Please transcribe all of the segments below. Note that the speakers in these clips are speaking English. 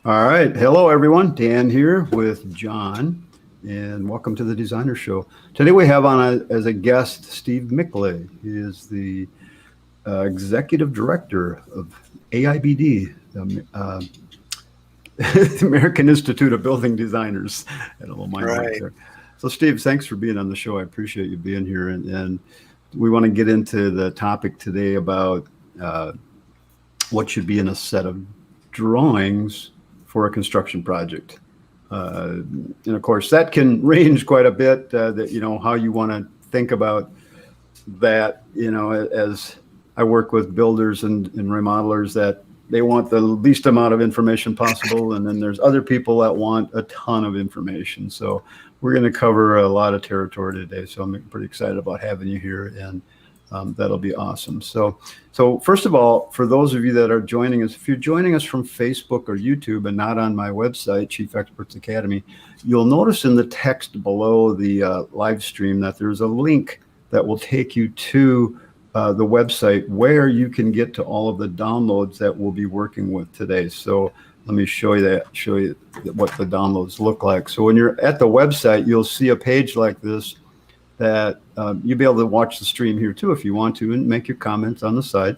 All right. Hello, everyone. Dan here with John, and welcome to the Designer Show. Today we have on as a guest Steve Mickley. He is the Executive Director of AIBD, the American Institute of Building Designers. I had a little mind blank Right. there. So, Steve, thanks for being on the show. I appreciate you being here. And we want to get into the topic today about what should be in a set of drawings for a construction project. And of course, that can range quite a bit. That how you want to think about that. As I work with builders and remodelers, that they want the least amount of information possible, and then there's other people that want a ton of information. So we're going to cover a lot of territory today. So I'm pretty excited about having you here, and that'll be awesome. So first of all, for those of you that are joining us, if you're joining us from Facebook or YouTube and not on my website, Chief Experts Academy, you'll notice in the text below the live stream that there's a link that will take you to the website where you can get to all of the downloads that we'll be working with today. So let me show you what the downloads look like. So when you're at the website, you'll see a page like this that you'll be able to watch the stream here too if you want to, and make your comments on the side.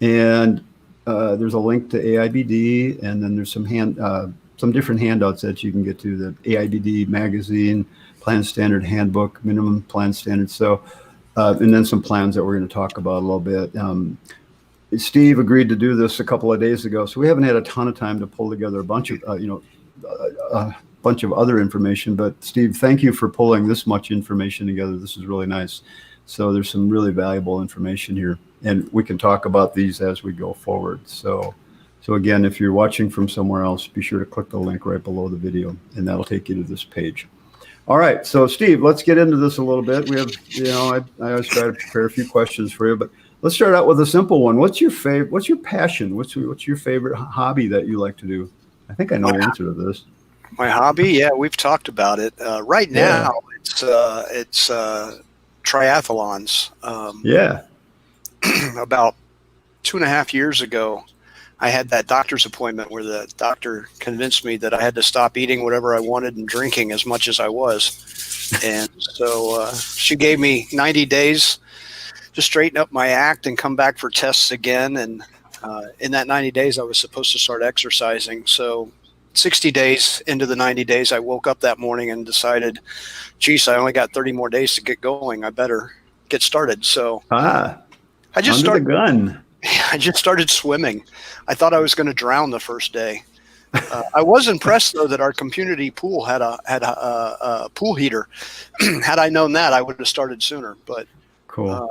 And there's a link to AIBD, and then there's some different handouts that you can get to, the AIBD magazine, Plan Standard Handbook, Minimum Plan Standard. So, and then some plans that we're going to talk about a little bit. Steve agreed to do this a couple of days ago, so we haven't had a ton of time to pull together a bunch of, bunch of other information. But Steve, thank you for pulling this much information together. This is really nice. So there's some really valuable information here, and we can talk about these as we go forward. So again, if you're watching from somewhere else, be sure to click the link right below the video, and that'll take you to this page. All right, so Steve, let's get into this a little bit. We have, I always try to prepare a few questions for you, but let's start out with a simple one. What's your passion? What's your favorite hobby that you like to do? I think I know the answer to this. My hobby, yeah, we've talked about it. Right now, it's triathlons. About 2.5 years ago, I had that doctor's appointment where the doctor convinced me that I had to stop eating whatever I wanted and drinking as much as I was. And so she gave me 90 days to straighten up my act and come back for tests again. And in that 90 days, I was supposed to start exercising. So 60 days into the 90 days, I woke up that morning and decided, geez, I only got 30 more days to get going. I better get started. So I just started. I just started swimming. I thought I was going to drown the first day. I was impressed, though, that our community pool had a pool heater. Had I known that, I would have started sooner. But cool.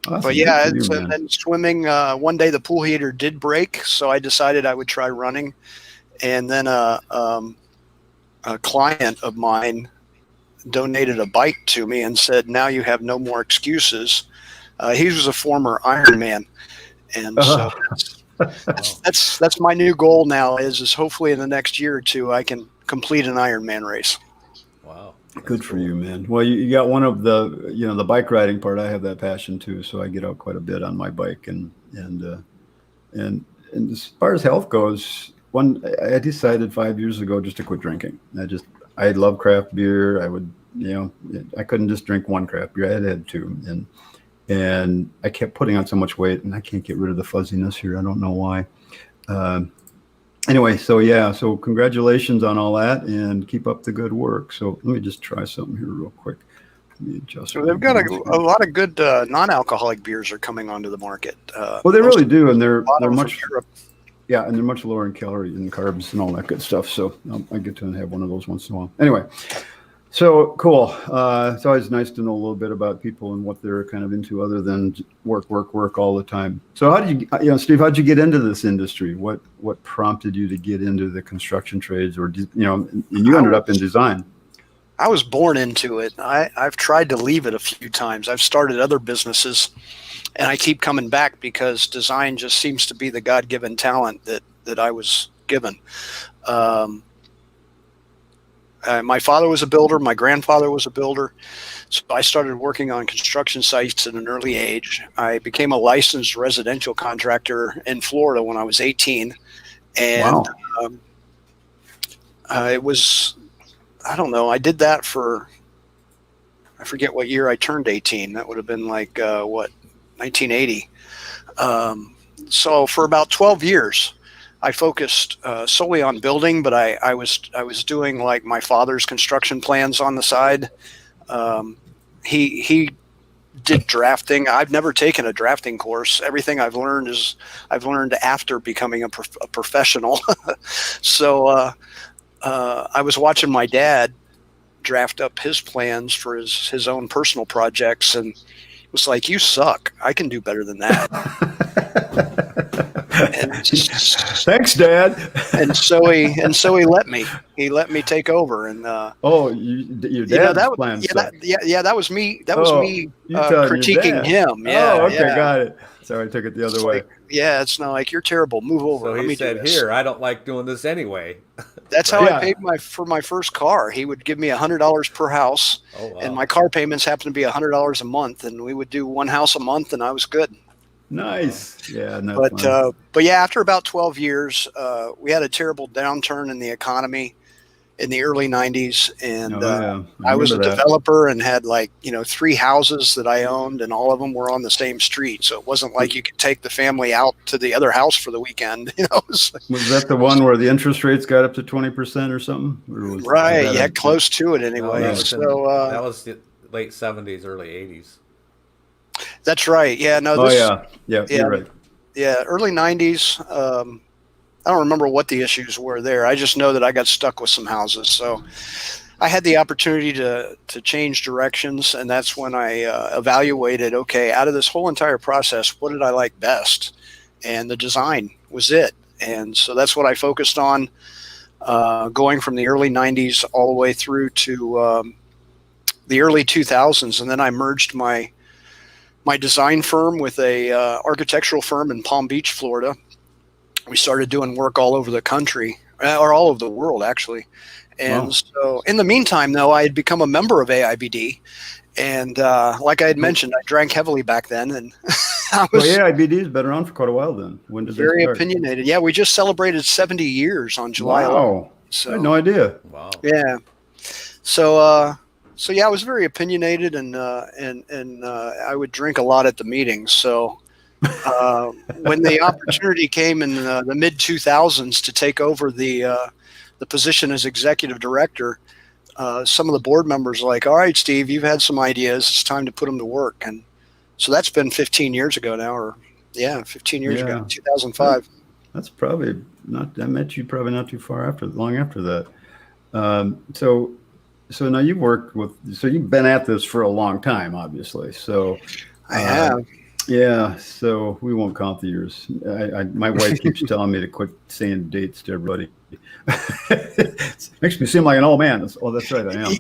But yeah, and then swimming. One day the pool heater did break, so I decided I would try running. And then a client of mine donated a bike to me and said, "Now you have no more excuses." He was a former Ironman, and so that's my new goal now. Is hopefully in the next year or two I can complete an Ironman race. Wow, good for you, man. Well, you got one of the bike riding part. I have that passion too, so I get out quite a bit on my bike, and as far as health goes. I decided 5 years ago just to quit drinking. I love craft beer. I couldn't just drink one craft beer. I had to have two, and I kept putting on so much weight, and I can't get rid of the fuzziness here. I don't know why. Anyway, so congratulations on all that, and keep up the good work. So let me just try something here real quick. Let me adjust. So they've got a lot of good non-alcoholic beers are coming onto the market. Well, they really do, and they're much. Yeah, and they're much lower in calories and carbs and all that good stuff. So I get to have one of those once in a while. Anyway, so cool. It's always nice to know a little bit about people and what they're kind of into other than work all the time. So how did Steve, how'd you get into this industry? What prompted you to get into the construction trades, or, and you ended up in design? I was born into it. I've tried to leave it a few times. I've started other businesses, and I keep coming back because design just seems to be the God-given talent that I was given. My father was a builder. My grandfather was a builder. So I started working on construction sites at an early age. I became a licensed residential contractor in Florida when I was 18. And wow. It was, I don't know. I did that for, I forget what year I turned 18. That would have been like, 1980. So for about 12 years, I focused solely on building, but I was doing like my father's construction plans on the side. He did drafting. I've never taken a drafting course. Everything I've learned after becoming a professional. So I was watching my dad draft up his plans for his own personal projects, and it was like, you suck. I can do better than that. And Thanks, Dad. and so he let me take over. And your dad's plans. That was me. That was me critiquing him. Okay, got it. Sorry, I took it the other way. It's not like, you're terrible. Move over. So he said, "Here, I don't like doing this anyway." That's how I paid for my first car. He would give me $100 per house, and my car payments happened to be $100 a month, and we would do one house a month, and I was good. Nice. Yeah. But after about 12 years, we had a terrible downturn in the economy in the early 90s. And I was a developer and had 3 houses that I owned, and all of them were on the same street. So it wasn't like you could take the family out to the other house for the weekend. Was that the one where the interest rates got up to 20% or something? Right. Yeah, close to it anyway. That was the late 70s, early 80s. That's right. Yeah. No. You're right. Yeah. Early 90s. I don't remember what the issues were there. I just know that I got stuck with some houses. So I had the opportunity to change directions. And that's when I evaluated, okay, out of this whole entire process, what did I like best? And the design was it. And so that's what I focused on, going from the early 90s all the way through to the early 2000s. And then I merged my design firm with a architectural firm in Palm Beach, Florida. We started doing work all over the country, or all over the world, actually. And so in the meantime, though, I had become a member of AIBD. And like I had mentioned, I drank heavily back then. And AIBD has been around for quite a while then. When did very they start? Opinionated. Yeah, we just celebrated 70 years on July 11th. So, I had no idea. Wow. Yeah. So yeah, I was very opinionated, and I would drink a lot at the meetings. So when the opportunity came in the mid 2000s to take over the position as executive director, some of the board members were like, "All right, Steve, you've had some ideas. It's time to put them to work." And so that's been 15 years ago now, 15 years ago, 2005. That's probably not. I met you probably not too long after that. So now you've worked so you've been at this for a long time, obviously. So I have. Yeah. So we won't count the years. My wife keeps telling me to quit saying dates to everybody. Makes me seem like an old man. That's right, I am.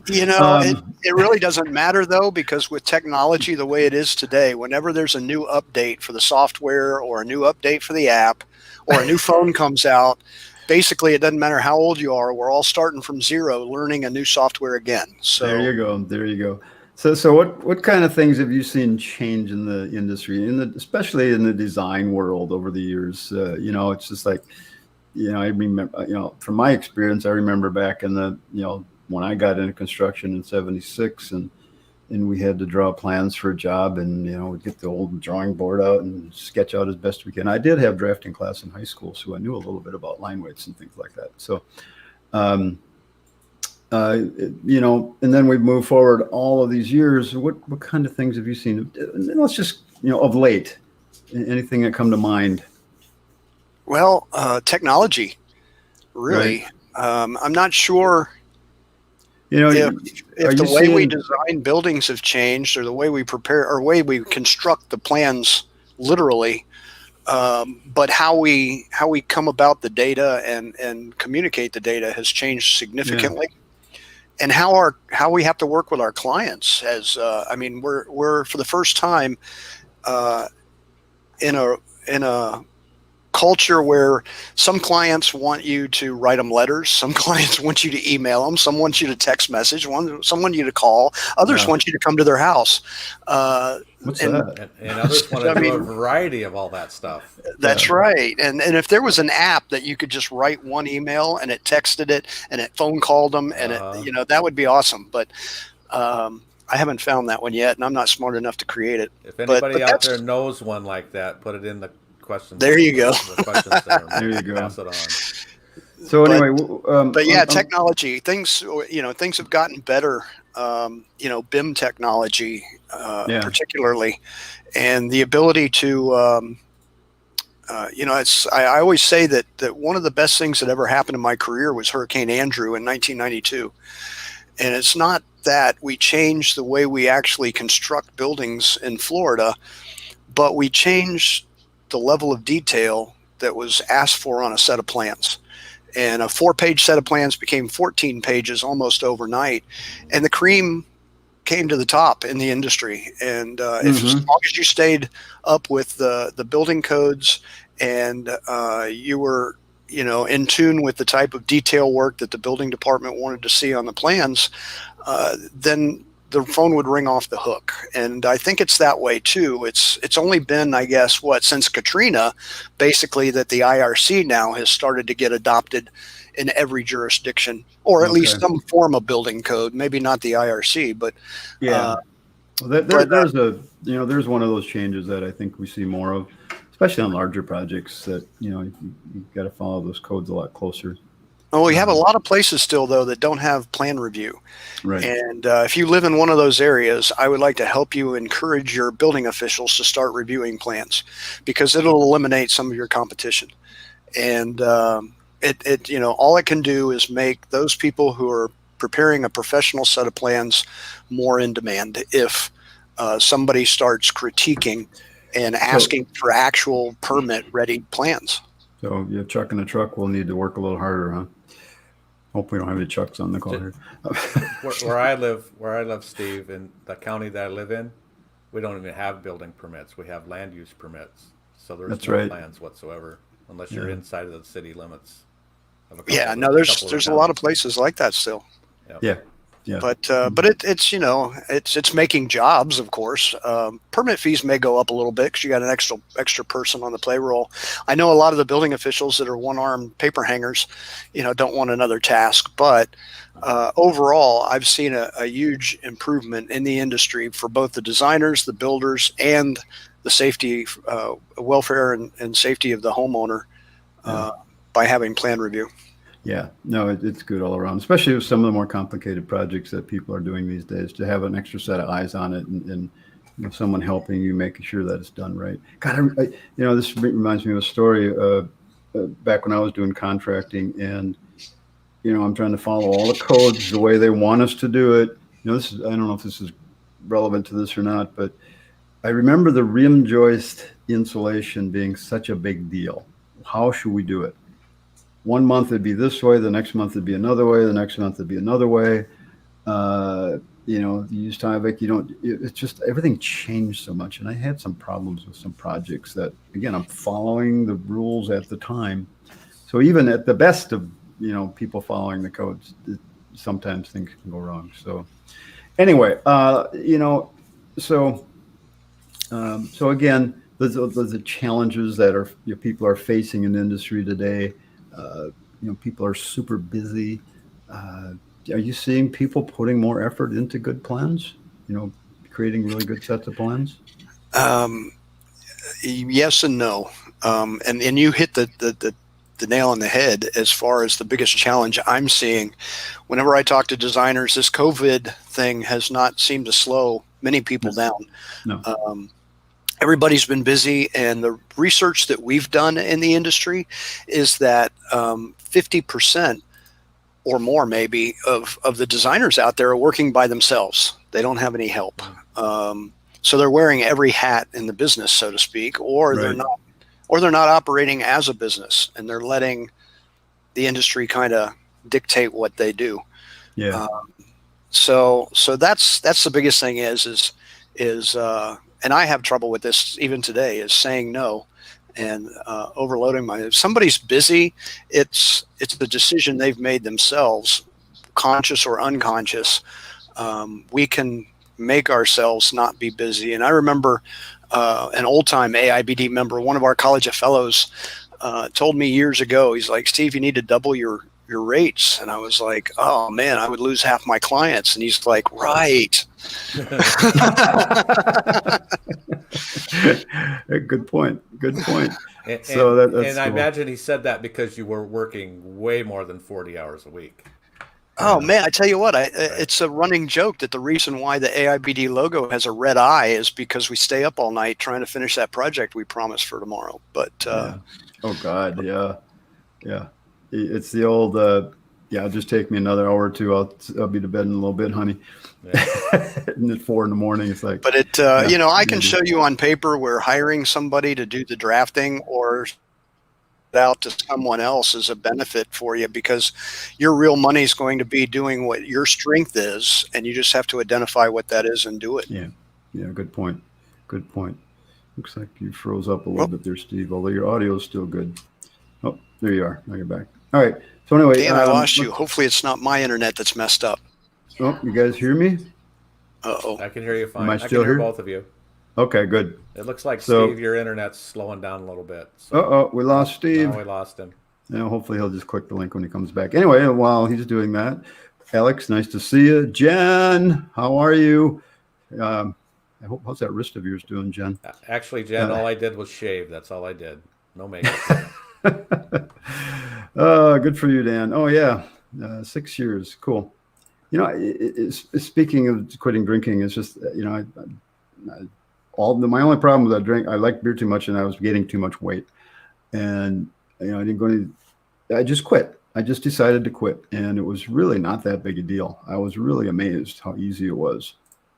It really doesn't matter though, because with technology the way it is today, whenever there's a new update for the software or a new update for the app or a new phone comes out, basically, it doesn't matter how old you are. We're all starting from zero, learning a new software again. So there you go. So what kind of things have you seen change in the industry, especially in the design world over the years? It's just like, I remember, from my experience, I remember back in when I got into construction in '76, and we had to draw plans for a job, and we'd get the old drawing board out and sketch out as best we can. I did have drafting class in high school, so I knew a little bit about line weights and things like that. So, and then we've moved forward all of these years. What kind of things have you seen? And let's just, of late, anything that come to mind? Well, technology, really. Right. I'm not sure. If the way we design buildings have changed, or the way we prepare, or way we construct the plans, literally, but how we come about the data and communicate the data has changed significantly, and how we have to work with our clients. As we're for the first time in a culture where some clients want you to write them letters, some clients want you to email them, some want you to text message, some want you to call, others want you to come to their house. What's and that? And others want to I do a mean, variety of all that stuff. that's right. And if there was an app that you could just write one email and it texted it and it phone called them and it, that would be awesome. But I haven't found that one yet, and I'm not smart enough to create it. If anybody out there knows one like that, put it in the questions. There you go. The questions there. There you go. Pass it on. So anyway, but yeah, technology, things have gotten better. BIM technology, particularly, and the ability to, I always say that one of the best things that ever happened in my career was Hurricane Andrew in 1992. And it's not that we changed the way we actually construct buildings in Florida, but we changed the level of detail that was asked for on a set of plans. And a 4-page set of plans became 14 pages almost overnight. And the cream came to the top in the industry. And as long as you stayed up with the building codes and you were in tune with the type of detail work that the building department wanted to see on the plans, then the phone would ring off the hook. And I think it's that way too. It's only been, I guess, since Katrina, basically, that the IRC now has started to get adopted in every jurisdiction, or at least some form of building code. Maybe not the IRC, but there's one of those changes that I think we see more of, especially on larger projects, that you've got to follow those codes a lot closer. Well, we have a lot of places still, though, that don't have plan review. Right. And if you live in one of those areas, I would like to help you encourage your building officials to start reviewing plans, because it'll eliminate some of your competition. And all it can do is make those people who are preparing a professional set of plans more in demand if somebody starts critiquing and asking for actual permit-ready plans. So Chuck in the truck will need to work a little harder, huh? Hope we don't have any Chucks on the call here. Where I live, Steve, in the county that I live in, we don't even have building permits. We have land use permits. So there's no plans whatsoever, unless you're inside of the city limits. There's a lot of places like that still. Yep. Yeah. But it's making jobs, of course. Permit fees may go up a little bit because you got an extra person on the payroll. I know a lot of the building officials that are one-arm paper hangers, don't want another task. But overall, I've seen a huge improvement in the industry for both the designers, the builders, and the safety, welfare, and safety of the homeowner by having plan review. Yeah, no, it's good all around, especially with some of the more complicated projects that people are doing these days, to have an extra set of eyes on it and someone helping you, making sure that it's done right. God, this reminds me of a story back when I was doing contracting, and I'm trying to follow all the codes the way they want us to do it. I don't know if this is relevant to this or not, but I remember the rim joist insulation being such a big deal. How should we do it? One month it'd be this way, the next month it'd be another way, the next month it'd be another way. You use Tyvek, it's just everything changed so much. And I had some problems with some projects that, again, I'm following the rules at the time. So even at the best of, people following the codes, sometimes things can go wrong. So anyway, so again, those are the challenges that people are facing in the industry today. People are super busy. Are you seeing people putting more effort into good plans? Creating really good sets of plans? Yes and no. And you hit the nail on the head as far as the biggest challenge I'm seeing. Whenever I talk to designers, this COVID thing has not seemed to slow many people down. No. Everybody's been busy, and the research that we've done in the industry is that 50% or more maybe of the designers out there are working by themselves. They don't have any help. So they're wearing every hat in the business, so to speak, or they're not operating as a business, and they're letting the industry kind of dictate what they do. Yeah. So that's the biggest thing is and I have trouble with this even today, is saying no and overloading my. If somebody's busy, it's the decision they've made themselves, conscious or unconscious. We can make ourselves not be busy. And I remember an old time AIBD member, one of our College of Fellows, told me years ago, he's like, Steve, you need to double your rates. And I was like, oh man, I would lose half my clients. And he's like, right. Good point. Good point. And, So that's and I cool. imagine he said that because you were working way more than 40 hours a week. Oh man, I tell you what, it's a running joke that the reason why the AIBD logo has a red eye is because we stay up all night trying to finish that project we promised for tomorrow. But Yeah. Oh God, yeah. It's the old just take me another hour or two. I'll be to bed in a little bit, honey. Yeah. And at 4 a.m, it's like. But I can show you on paper where hiring somebody to do the drafting or out to someone else is a benefit for you, because your real money is going to be doing what your strength is, and you just have to identify what that is and do it. Yeah. Good point. Good point. Looks like you froze up a little bit there, Steve, although your audio is still good. Oh, there you are. Now you're back. All right. So anyway, Dan, I lost you. Hopefully it's not my internet that's messed up. Oh, you guys hear me? Uh-oh. I can hear you fine. Am I I still can hear here? both of you. Okay, good. It looks like, So- Steve, your internet's slowing down a little bit. So We lost Steve. now we lost him. Hopefully he'll just click the link when he comes back. Anyway, while he's doing that, Alex, nice to see you. Jen, how are you? How's that wrist of yours doing, Jen? Actually, Jen, all I did was shave. That's all I did. No makeup. Good for you, Dan. Oh yeah, 6 years, cool. Speaking of quitting drinking, it's just my only problem with that drink. I like beer too much, and I was getting too much weight, and I didn't go any. I just quit. I just decided to quit, and it was really not that big a deal. I was really amazed how easy it was.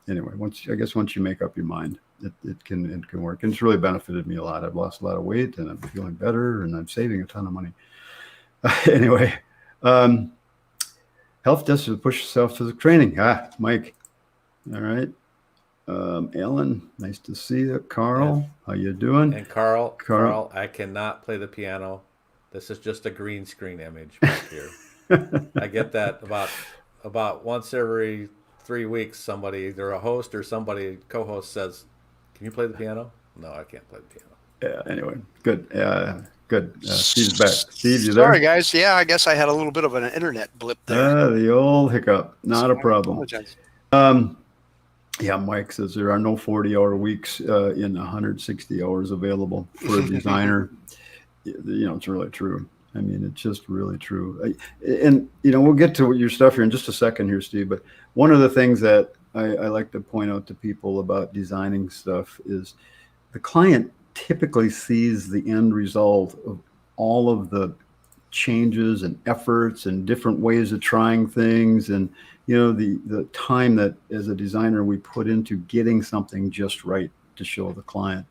Anyway, once you make up your mind, it can work, and it's really benefited me a lot. I've lost a lot of weight, and I'm feeling better, and I'm saving a ton of money. Anyway, health tests to push self-physical training. Mike. All right. Ellen, nice to see you. Carl, how you doing? And Carl, I cannot play the piano. This is just a green screen image back here. I get that about once every 3 weeks. Somebody, either a host or somebody co-host, says, "Can you play the piano?" No, I can't play the piano. Yeah. Anyway, good. Good. Steve's back. Steve, you there? Sorry, guys. Yeah, I guess I had a little bit of an internet blip there. The old hiccup. Not a problem. I apologize. Yeah, Mike says there are no 40-hour weeks in 160 hours available for a designer. It's really true. I mean, it's just really true. And we'll get to your stuff here in just a second here, Steve. But one of the things that I like to point out to people about designing stuff is the client typically sees the end result of all of the changes and efforts and different ways of trying things, and the time that as a designer we put into getting something just right to show the client.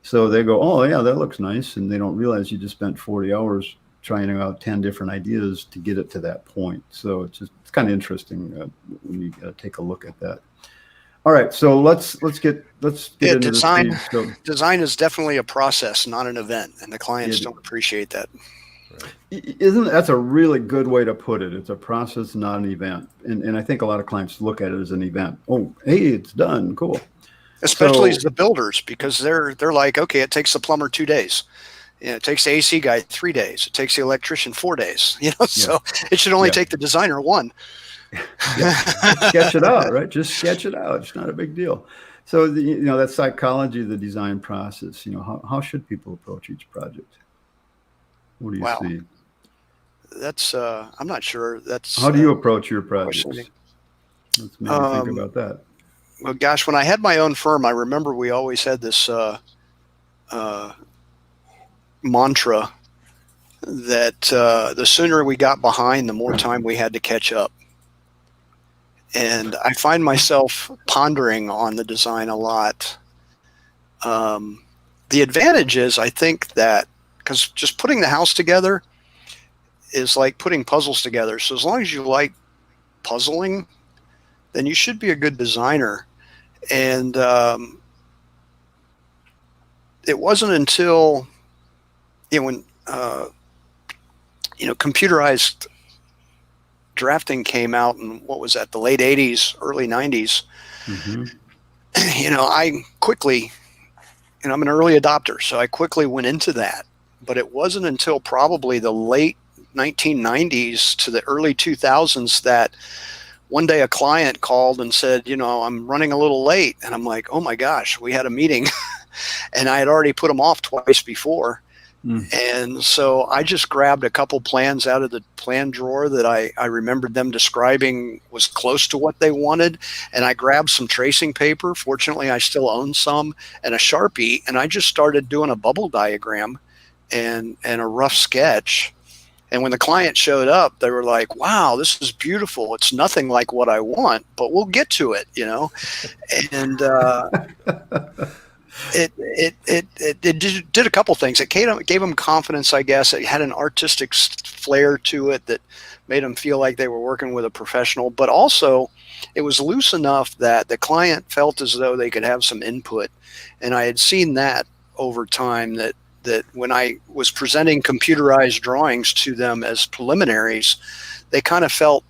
So they go, oh yeah, that looks nice, and they don't realize you just spent 40 hours trying out 10 different ideas to get it to that point. So it's kind of interesting when you take a look at that. All right, so let's get into design. this. So, Design is definitely a process, not an event, and the clients don't appreciate that. that's a really good way to put it. It's a process, not an event. And I think a lot of clients look at it as an event. Oh, hey, it's done. Cool. Especially as the builders, because they're like, okay, it takes the plumber 2 days. It takes the AC guy 3 days. It takes the electrician 4 days. So it should only take the designer 1. Sketch it out, right? Just sketch it out. It's not a big deal. So that psychology of the design process. How should people approach each project? What do you see? That's I'm not sure. That's how do you approach your projects? Let's maybe think about that. Well, gosh, when I had my own firm, I remember we always had this mantra that the sooner we got behind, the more time we had to catch up. And I find myself pondering on the design a lot. The advantage is, I think that, because just putting the house together is like putting puzzles together. So as long as you like puzzling, then you should be a good designer. And it wasn't until when computerized drafting came out in, what was that, the late 80s, early 90s, Mm-hmm. I quickly, I'm an early adopter, so I quickly went into that. But it wasn't until probably the late 1990s to the early 2000s that one day a client called and said, I'm running a little late. And I'm like, oh my gosh, we had a meeting and I had already put them off twice before. And so I just grabbed a couple plans out of the plan drawer that I remembered them describing was close to what they wanted. And I grabbed some tracing paper. Fortunately, I still own some, and a Sharpie. And I just started doing a bubble diagram and a rough sketch. And when the client showed up, they were like, wow, this is beautiful. It's nothing like what I want, but we'll get to it, And it did a couple things. It gave them confidence, I guess. It had an artistic flair to it that made them feel like they were working with a professional. But also, it was loose enough that the client felt as though they could have some input. And I had seen that over time, that when I was presenting computerized drawings to them as preliminaries, they kind of felt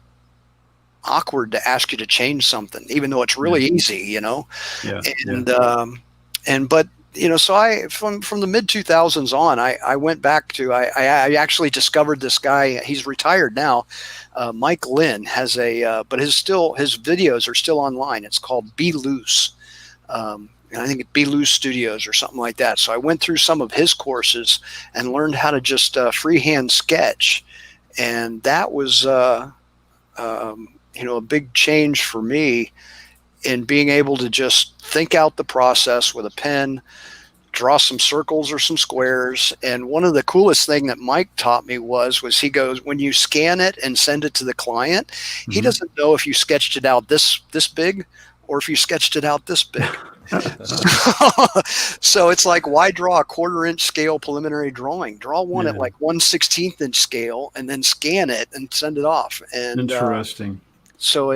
awkward to ask you to change something, even though it's really easy, Yeah. So I, from the mid 2000s on, I went back to, I actually discovered this guy. He's retired now. Mike Lynn has but his videos are still online. It's called Be Loose. And I think it'd Be Loose Studios or something like that. So I went through some of his courses and learned how to just freehand sketch. And that was, a big change for me in being able to just think out the process with a pen, draw some circles or some squares. And one of the coolest thing that Mike taught me was he goes, when you scan it and send it to the client, he doesn't know if you sketched it out this big or if you sketched it out this big. So it's like, why draw a 1/4 inch scale preliminary drawing? Draw one at like 1/16 inch scale and then scan it and send it off. And interesting. So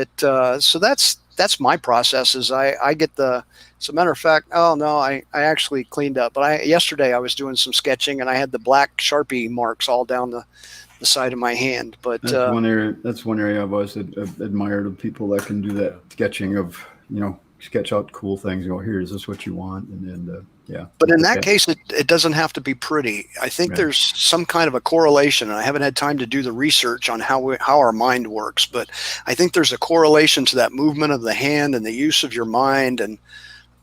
that's my process. Is I get as a matter of fact, I actually cleaned up. But yesterday I was doing some sketching and I had the black Sharpie marks all down the side of my hand. But that's one area I've always admired of people that can do that sketching of, sketch out cool things. Here, is this what you want? And then, But in that case, it doesn't have to be pretty. I think there's some kind of a correlation, and I haven't had time to do the research on how our mind works, but I think there's a correlation to that movement of the hand and the use of your mind, and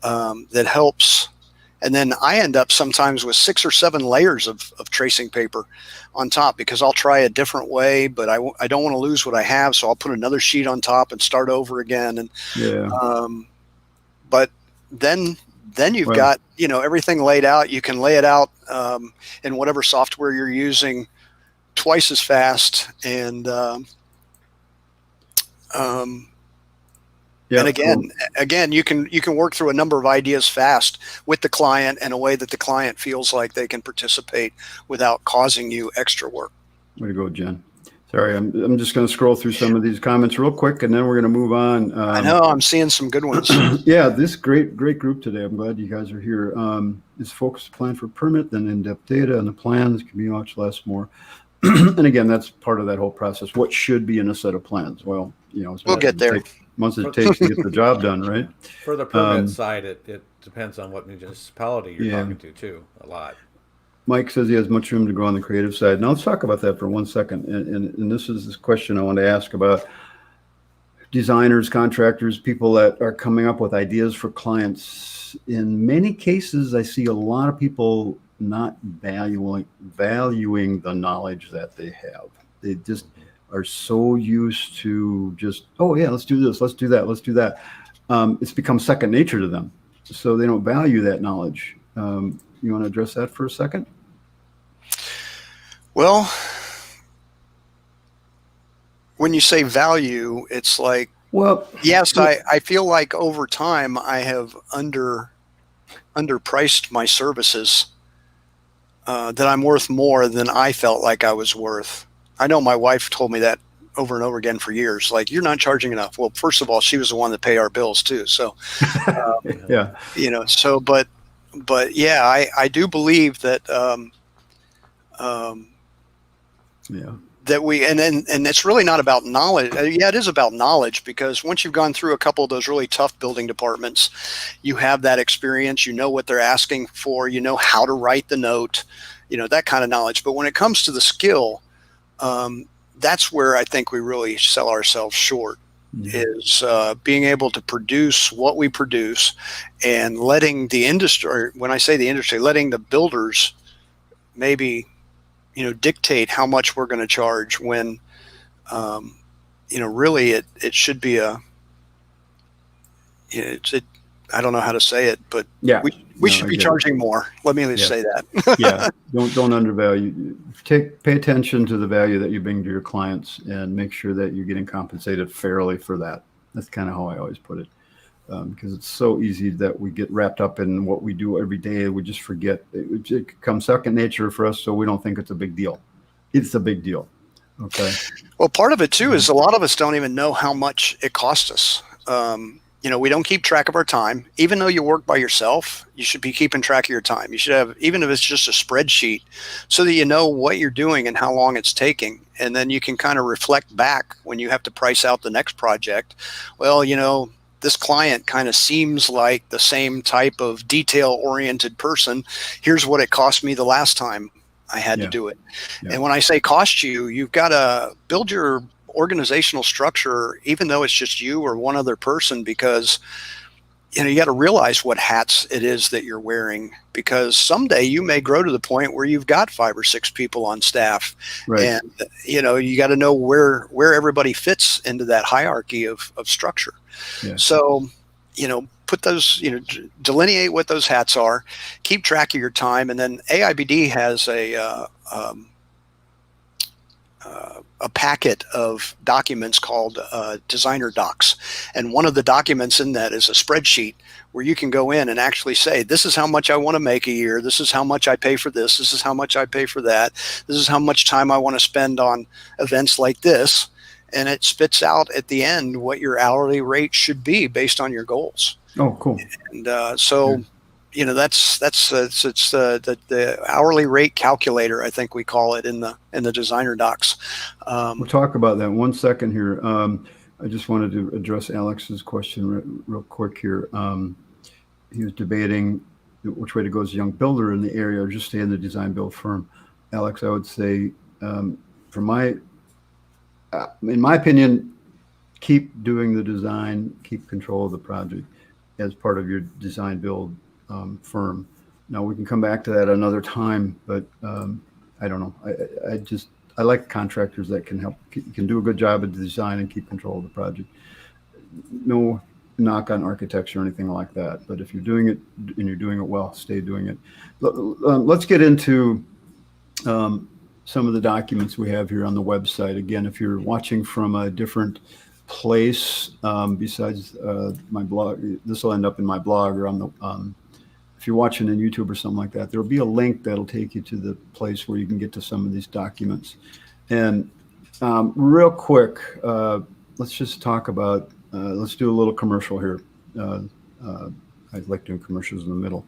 that helps. And then I end up sometimes with 6 or 7 layers of tracing paper on top, because I'll try a different way, but I don't want to lose what I have, so I'll put another sheet on top and start over again. And but then you've got everything laid out. You can lay it out in whatever software you're using twice as fast, and and again, you can work through a number of ideas fast with the client in a way that the client feels like they can participate without causing you extra work. Way to go, Jen. Sorry, I'm just going to scroll through some of these comments real quick, and then we're going to move on. I know, I'm seeing some good ones. Yeah, this great group today. I'm glad you guys are here. Is focused plan for permit, then in-depth data, and the plans can be much less more. And again, that's part of that whole process. What should be in a set of plans? Well, we'll get there. Once it takes to get the job done, right? For the permit side, it depends on what municipality you're talking to too, a lot. Mike says he has much room to go on the creative side. Now let's talk about that for 1 second. And this is this question I want to ask about designers, contractors, people that are coming up with ideas for clients. In many cases, I see a lot of people not valuing the knowledge that they have. They just are so used to just, oh yeah, let's do this, let's do that, let's do that. It's become second nature to them. So they don't value that knowledge. You want to address that for a second? Well, when you say value, it's like, well, yes, I feel like over time I have underpriced my services, that I'm worth more than I felt like I was worth. I know my wife told me that over and over again for years, like, you're not charging enough. Well, first of all, she was the one that paid our bills too. So, yeah, but yeah, I do believe that Yeah. That we, and it's really not about knowledge. Yeah, it is about knowledge, because once you've gone through a couple of those really tough building departments, you have that experience, you know what they're asking for, you know how to write the note, you know, that kind of knowledge. But when it comes to the skill, that's where I think we really sell ourselves short, is being able to produce what we produce, and letting the industry, or when I say the industry, letting the builders maybe, you know, dictate how much we're going to charge, when, you know, really it should be a, you know, I don't know how to say it, but Yeah. we should be charging more. Let me say that. Yeah. Don't undervalue. Pay attention to the value that you bring to your clients, and make sure that you're getting compensated fairly for that. That's kind of how I always put it. Because it's so easy that we get wrapped up in what we do every day. We just forget. It becomes second nature for us, so we don't think it's a big deal. It's a big deal. Okay. Well, part of it too is a lot of us don't even know how much it costs us. You know, we don't keep track of our time. Even though you work by yourself, you should be keeping track of your time. You should have, even if it's just a spreadsheet, so that you know what you're doing and how long it's taking. And then you can kind of reflect back when you have to price out the next project. Well, you know, this client kind of seems like the same type of detail-oriented person. Here's what it cost me the last time I had to do it. Yeah. And when I say cost you, you've got to build your organizational structure, even though it's just you or one other person, because, you know, you got to realize what hats it is that you're wearing, because someday you may grow to the point where you've got 5 or 6 people on staff. Right. And, you know, you got to know where everybody fits into that hierarchy of structure. Yeah. So, you know, put those, you know, delineate what those hats are, keep track of your time. And then AIBD has a packet of documents called designer docs. And one of the documents in that is a spreadsheet where you can go in and actually say, this is how much I want to make a year. This is how much I pay for this. This is how much I pay for that. This is how much time I want to spend on events like this. And it spits out at the end what your hourly rate should be based on your goals. Oh, cool. And you know, it's the hourly rate calculator, I think we call it in the designer docs. We'll talk about that in 1 second here. I just wanted to address Alex's question real quick here. He was debating which way to go as a young builder in the area, or just stay in the design build firm. Alex, I would say, in my opinion, keep doing the design, keep control of the project as part of your design build firm. Now we can come back to that another time, but I don't know. I like contractors that can do a good job of the design and keep control of the project. No knock on architecture or anything like that, but if you're doing it and you're doing it well, stay doing it. Let's get into some of the documents we have here on the website. Again, if you're watching from a different place besides my blog, this will end up in my blog, or on the if you're watching on YouTube or something like that, there'll be a link that'll take you to the place where you can get to some of these documents. And real quick, let's just talk about, let's do a little commercial here. I like doing commercials in the middle.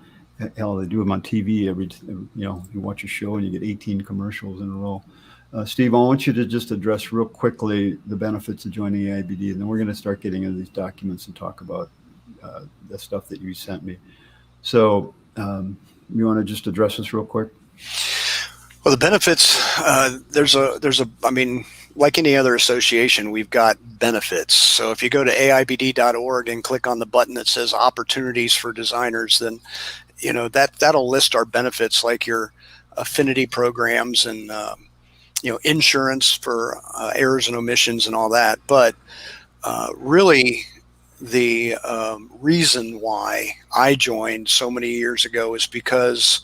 Hell, they do them on TV every, you know, you watch a show and you get 18 commercials in a row. Steve, I want you to just address real quickly the benefits of joining AIBD, and then we're going to start getting into these documents and talk about the stuff that you sent me. So you want to just address this real quick? Well, the benefits, I mean, like any other association, we've got benefits. So if you go to AIBD.org and click on the button that says opportunities for designers, then, you know, that'll list our benefits, like your affinity programs and, you know, insurance for errors and omissions and all that. But really, the reason why I joined so many years ago is because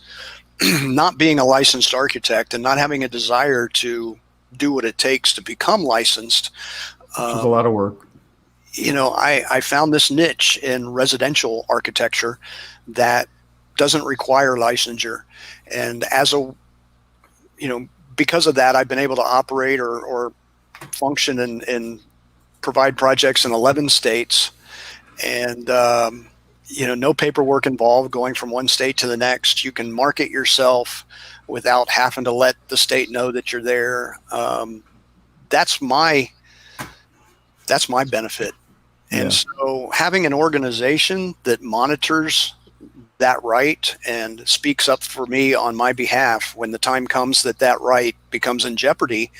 not being a licensed architect and not having a desire to do what it takes to become licensed. Which is a lot of work. You know, I found this niche in residential architecture that doesn't require licensure. And as a, you know, because of that, I've been able to operate or function and provide projects in 11 states. And, you know, no paperwork involved going from one state to the next. You can market yourself without having to let the state know that you're there. That's my benefit. And Yeah. so having an organization that monitors that right and speaks up for me on my behalf when the time comes that right becomes in jeopardy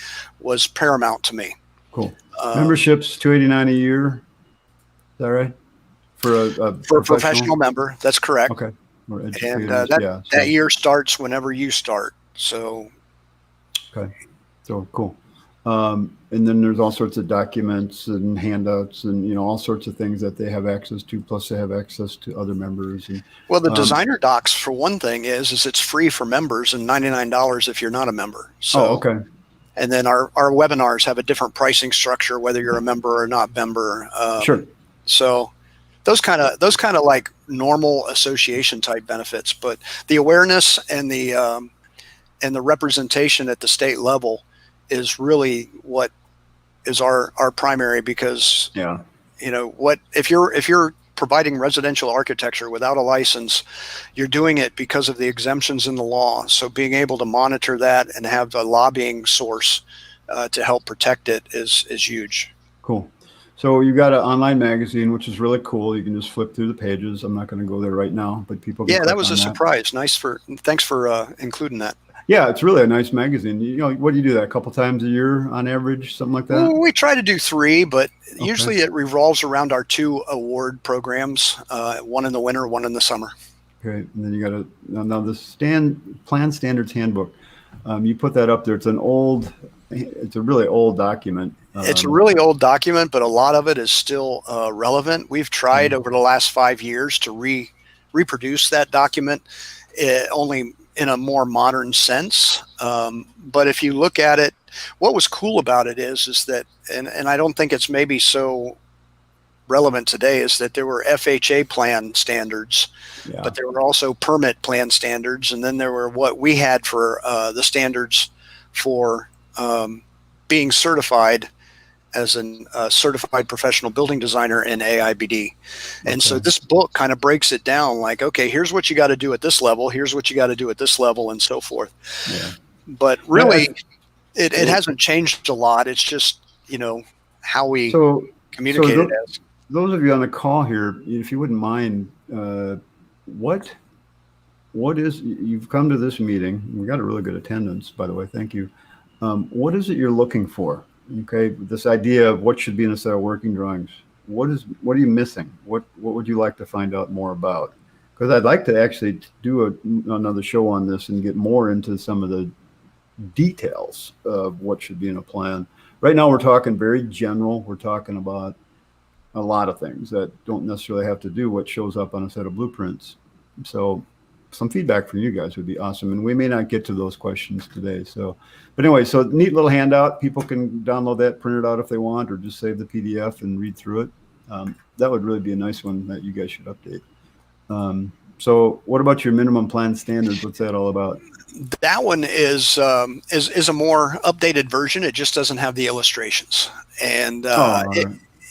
was paramount to me. Cool. Membership's $289 a year. Is that right? For a professional member, that's correct. Okay. Or And educators, that year starts whenever you start. So. Okay. So cool. And then there's all sorts of documents and handouts and, all sorts of things that they have access to, plus they have access to other members. And, well, the designer docs, for one thing, is it's free for members and $99 if you're not a member. So, okay. And then our webinars have a different pricing structure, whether you're a member or not member. Sure. So those kind of like normal association type benefits, but the awareness and the representation at the state level is really what is our primary, because if you're providing residential architecture without a license, you're doing it because of the exemptions in the law. So being able to monitor that and have a lobbying source to help protect it is huge. Cool. So you got an online magazine, which is really cool. You can just flip through the pages. I'm not going to go there right now, but people can that was a surprise. Thanks for including that. Yeah, it's really a nice magazine. What do you do that a couple times a year on average, something like that? Well, we try to do 3, but usually it revolves around our 2 award programs, one in the winter, one in the summer. Okay, and then you got now the Plan Standards Handbook. You put that up there. It's a really old document. It's a really old document, but a lot of it is still relevant. We've tried over the last 5 years to reproduce that document, only in a more modern sense. But if you look at it, what was cool about it is that, and I don't think it's maybe so relevant today, is that there were FHA plan standards, but there were also permit plan standards. And then there were what we had for the standards for being certified as a certified professional building designer in AIBD. And so this book kind of breaks it down like, okay, here's what you got to do at this level. Here's what you got to do at this level, and so forth. Yeah. But really, it hasn't changed a lot. It's just, how we communicate it as. Those of you on the call here, if you wouldn't mind, what is, you've come to this meeting. We got a really good attendance, by the way. Thank you. What is it you're looking for? Okay, this idea of what should be in a set of working drawings. What are you missing? What would you like to find out more about? Because I'd like to actually do another show on this and get more into some of the details of what should be in a plan. Right now, we're talking very general. We're talking about a lot of things that don't necessarily have to do what shows up on a set of blueprints. So some feedback from you guys would be awesome. And we may not get to those questions today. But anyway, so neat little handout. People can download that, print it out if they want, or just save the PDF and read through it. That would really be a nice one that you guys should update. So what about your minimum plan standards? What's that all about? That one is a more updated version. It just doesn't have the illustrations. And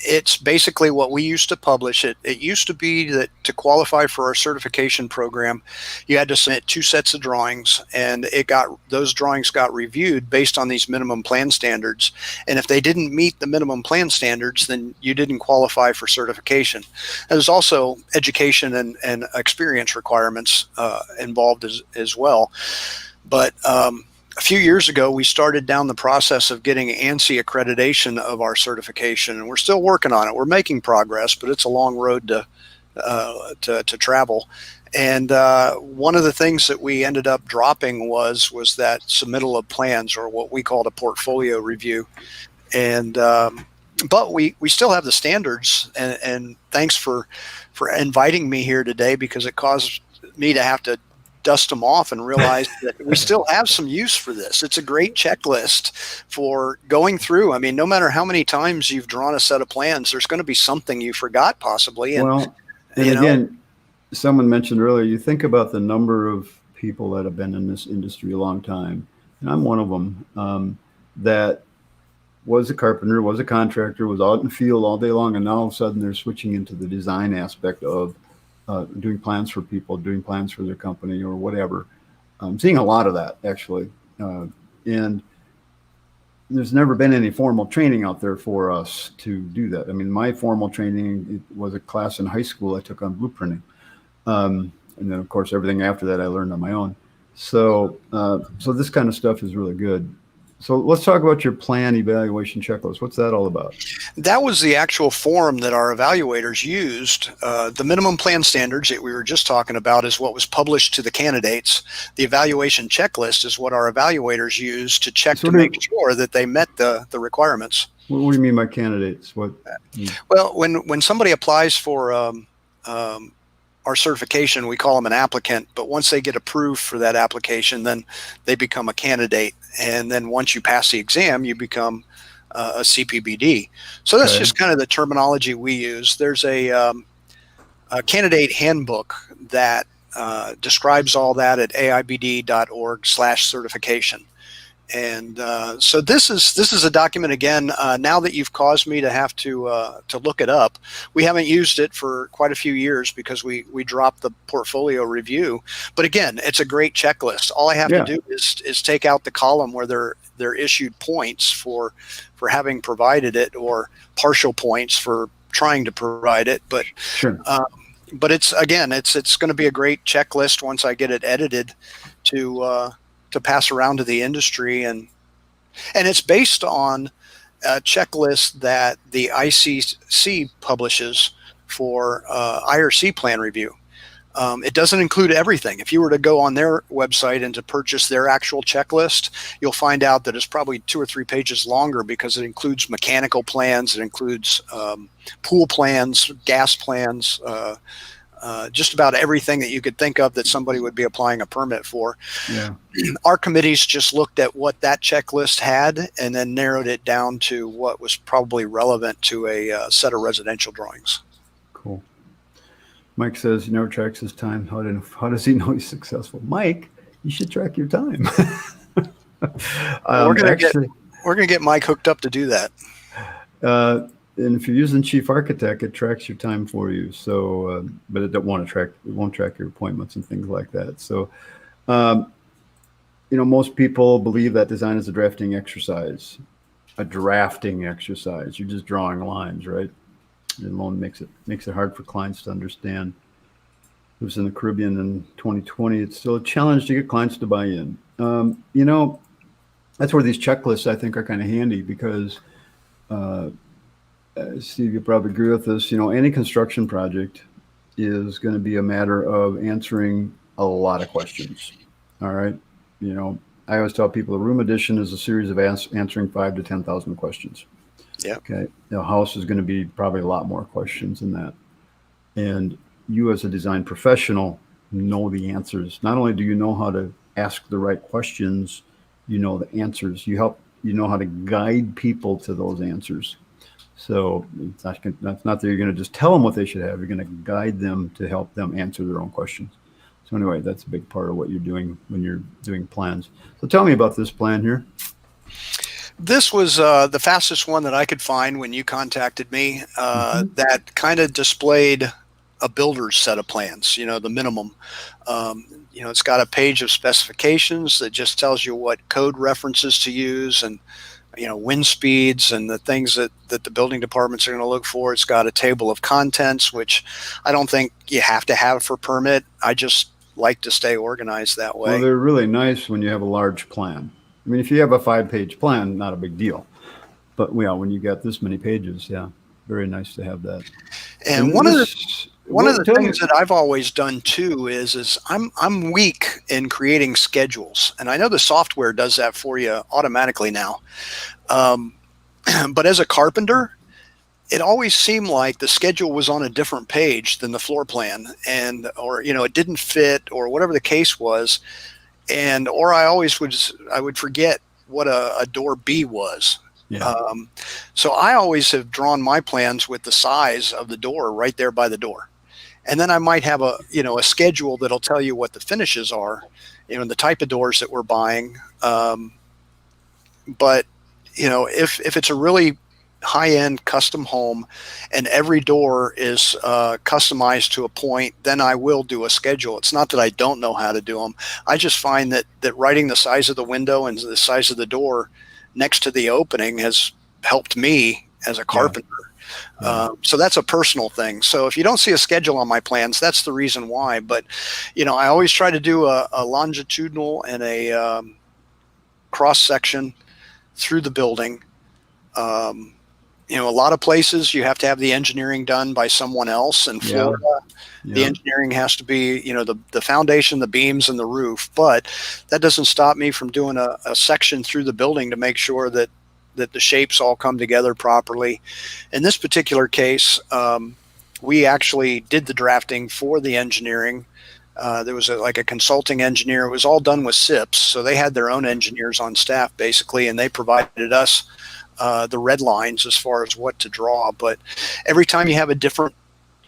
it's basically what we used to publish. It used to be that to qualify for our certification program, you had to submit 2 sets of drawings, and those drawings got reviewed based on these minimum plan standards. And if they didn't meet the minimum plan standards, then you didn't qualify for certification. And there's also education and experience requirements involved as well. But a few years ago, we started down the process of getting ANSI accreditation of our certification, and we're still working on it. We're making progress, but it's a long road to travel. And one of the things that we ended up dropping was that submittal of plans, or what we called a portfolio review. And but we still have the standards. And thanks for inviting me here today, because it caused me to have to dust them off and realize that we still have some use for this. It's a great checklist for going through. I mean, no matter how many times you've drawn a set of plans, there's going to be something you forgot possibly. And, again, someone mentioned earlier, you think about the number of people that have been in this industry a long time, and I'm one of them, that was a carpenter, was a contractor, was out in the field all day long, and now all of a sudden they're switching into the design aspect of doing plans for people, doing plans for their company or whatever. I'm seeing a lot of that actually, and there's never been any formal training out there for us to do that. I mean, my formal training, it was a class in high school I took on blueprinting. And then of course, everything after that I learned on my own. So, so this kind of stuff is really good. So let's talk about your plan evaluation checklist. What's that all about? That was the actual form that our evaluators used. The minimum plan standards that we were just talking about is what was published to the candidates. The evaluation checklist is what our evaluators used to check to make sure that they met the requirements. What do you mean by candidates? What? Well, when somebody applies for our certification, we call them an applicant, but once they get approved for that application, then they become a candidate. And then once you pass the exam, you become a CPBD. So that's just kind of the terminology we use. There's a candidate handbook that describes all that at aibd.org/certification. And so this is a document, again, now that you've caused me to have to look it up. We haven't used it for quite a few years because we dropped the portfolio review. But again, it's a great checklist. All I have to do is take out the column where they're issued points for having provided it, or partial points for trying to provide it. But but it's going to be a great checklist once I get it edited to pass around to the industry, and it's based on a checklist that the ICC publishes for IRC plan review. It doesn't include everything. If you were to go on their website and to purchase their actual checklist, you'll find out that it's probably 2 or 3 pages longer, because it includes mechanical plans, it includes pool plans, gas plans, just about everything that you could think of that somebody would be applying a permit for. Yeah. Our committees just looked at what that checklist had and then narrowed it down to what was probably relevant to a set of residential drawings. Cool. Mike says he never tracks his time. How does he know he's successful? Mike, you should track your time. We're gonna get Mike hooked up to do that. And if you're using Chief Architect, it tracks your time for you. So, but it won't track your appointments and things like that. So, most people believe that design is a drafting exercise. You're just drawing lines, right? It alone makes it hard for clients to understand. It was in the Caribbean in 2020. It's still a challenge to get clients to buy in. That's where these checklists, I think, are kind of handy, because Steve, you probably agree with this. Any construction project is going to be a matter of answering a lot of questions. All right. I always tell people a room addition is a series of answering 5,000 to 10,000 questions. Yeah. Okay. The house is going to be probably a lot more questions than that. And you, as a design professional, know the answers. Not only do you know how to ask the right questions, you know the answers. You know how to guide people to those answers. So that's not that you're going to just tell them what they should have. You're going to guide them to help them answer their own questions. So anyway, that's a big part of what you're doing when you're doing plans. So tell me about this plan here. This was the fastest one that I could find when you contacted me. That kind of displayed a builder's set of plans, the minimum. It's got a page of specifications that just tells you what code references to use, and wind speeds and the things that the building departments are going to look for. It's got a table of contents, which I don't think you have to have for permit. I just like to stay organized that way. Well, they're really nice when you have a large plan. I mean, if you have a 5-page plan, not a big deal. But when you got this many pages, very nice to have that. And one of the things that I've always done too is I'm weak in creating schedules, and I know the software does that for you automatically now. But as a carpenter, it always seemed like the schedule was on a different page than the floor plan, or it didn't fit, or whatever the case was, or I would forget what a door B was. Yeah. So I always have drawn my plans with the size of the door right there by the door. And then I might have a schedule that'll tell you what the finishes are, and the type of doors that we're buying. But if it's a really high-end custom home and every door is customized to a point, then I will do a schedule. It's not that I don't know how to do them. I just find that writing the size of the window and the size of the door next to the opening has helped me as a carpenter. So that's a personal thing. So if you don't see a schedule on my plans, that's the reason why. But, I always try to do a longitudinal and a cross section through the building. A lot of places you have to have the engineering done by someone else. In Florida, the engineering has to be, the foundation, the beams, and the roof. But that doesn't stop me from doing a section through the building to make sure that the shapes all come together properly. In this particular case, we actually did the drafting for the engineering. There was a consulting engineer. It was all done with SIPs, so they had their own engineers on staff basically, and they provided us the red lines as far as what to draw. But every time you have a different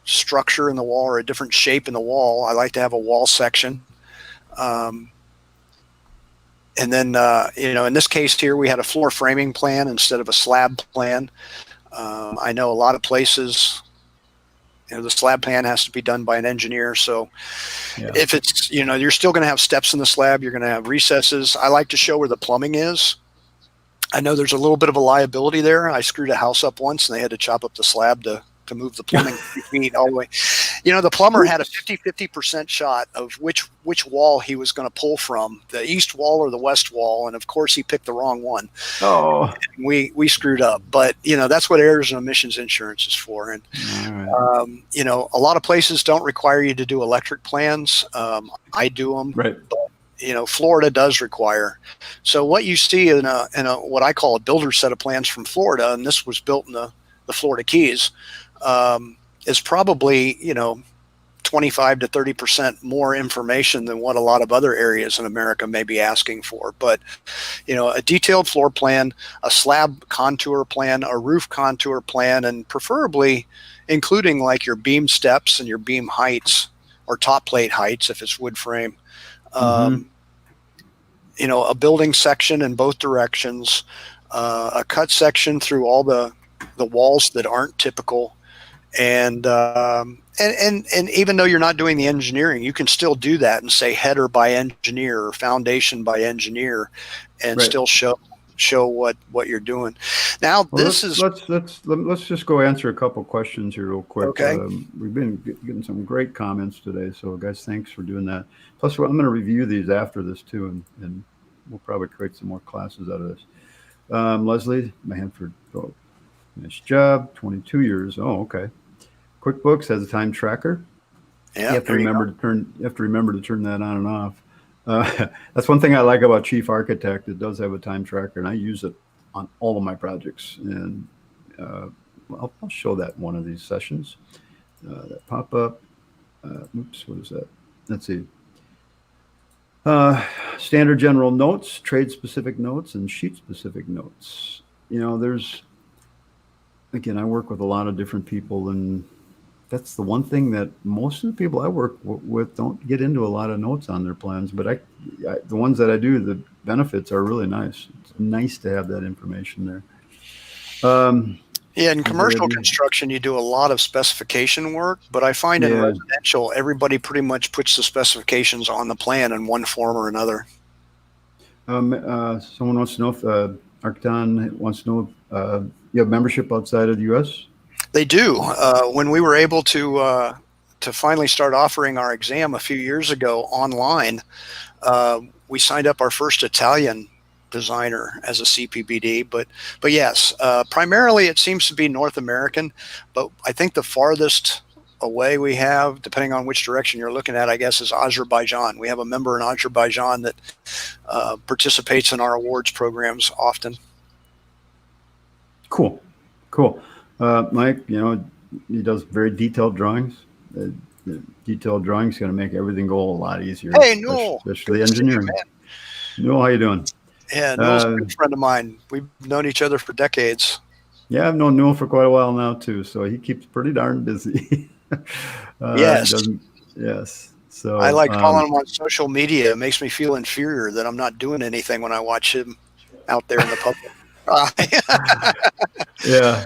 structure in the wall or a different shape in the wall, I like to have a wall section. And then, in this case here, we had a floor framing plan instead of a slab plan. I know a lot of places, the slab plan has to be done by an engineer. So if it's, you're still going to have steps in the slab, you're going to have recesses. I like to show where the plumbing is. I know there's a little bit of a liability there. I screwed a house up once and they had to chop up the slab to move the plumbing feet all the way. The plumber had a 50% shot of which wall he was going to pull from, the east wall or the west wall. And of course he picked the wrong one. Oh, we screwed up, but that's what errors and omissions insurance is for. And, a lot of places don't require you to do electric plans. I do them. Right. But, Florida does require. So what you see in a what I call a builder set of plans from Florida, and this was built in the Florida Keys, is probably 25 to 30% more information than what a lot of other areas in America may be asking for. But a detailed floor plan, a slab contour plan, a roof contour plan, and preferably including like your beam steps and your beam heights or top plate heights if it's wood frame. A building section in both directions, a cut section through all the walls that aren't typical, and even though you're not doing the engineering, you can still do that and say header by engineer or foundation by engineer, and still show what you're doing. Now, let's just go answer a couple questions here real quick. Okay. We've been getting some great comments today, so guys, thanks for doing that. Plus, I'm going to review these after this too, and we'll probably create some more classes out of this. Leslie Hanford, nice job. 22 years. Oh, okay. QuickBooks has a time tracker. Yeah, you have to remember to turn that on and off. That's one thing I like about Chief Architect. It does have a time tracker, and I use it on all of my projects. And I'll show that in one of these sessions. That pop up. Oops, what is that? Let's see. Standard general notes, trade specific notes, and sheet specific notes. Again, I work with a lot of different people, and that's the one thing that most of the people I work with don't get into a lot of notes on their plans. But the ones that I do, the benefits are really nice. It's nice to have that information there. In commercial construction, you do a lot of specification work, but I find in residential, everybody pretty much puts the specifications on the plan in one form or another. Someone wants to know if Arcton wants to know you have membership outside of the U.S.? They do. When we were able to finally start offering our exam a few years ago online, we signed up our first Italian designer as a CPBD, but yes, primarily it seems to be North American, but I think the farthest away we have, depending on which direction you're looking at, I guess, is Azerbaijan. We have a member in Azerbaijan that participates in our awards programs often. Cool. Mike, he does very detailed drawings. Detailed drawings going to make everything go a lot easier. Hey, Newell. Especially engineering. Newell, how you doing? Yeah, Newell's a good friend of mine. We've known each other for decades. Yeah, I've known Newell for quite a while now, too. So he keeps pretty darn busy. Yes. Yes. So I like following him on social media. It makes me feel inferior that I'm not doing anything when I watch him out there in the public. Yeah.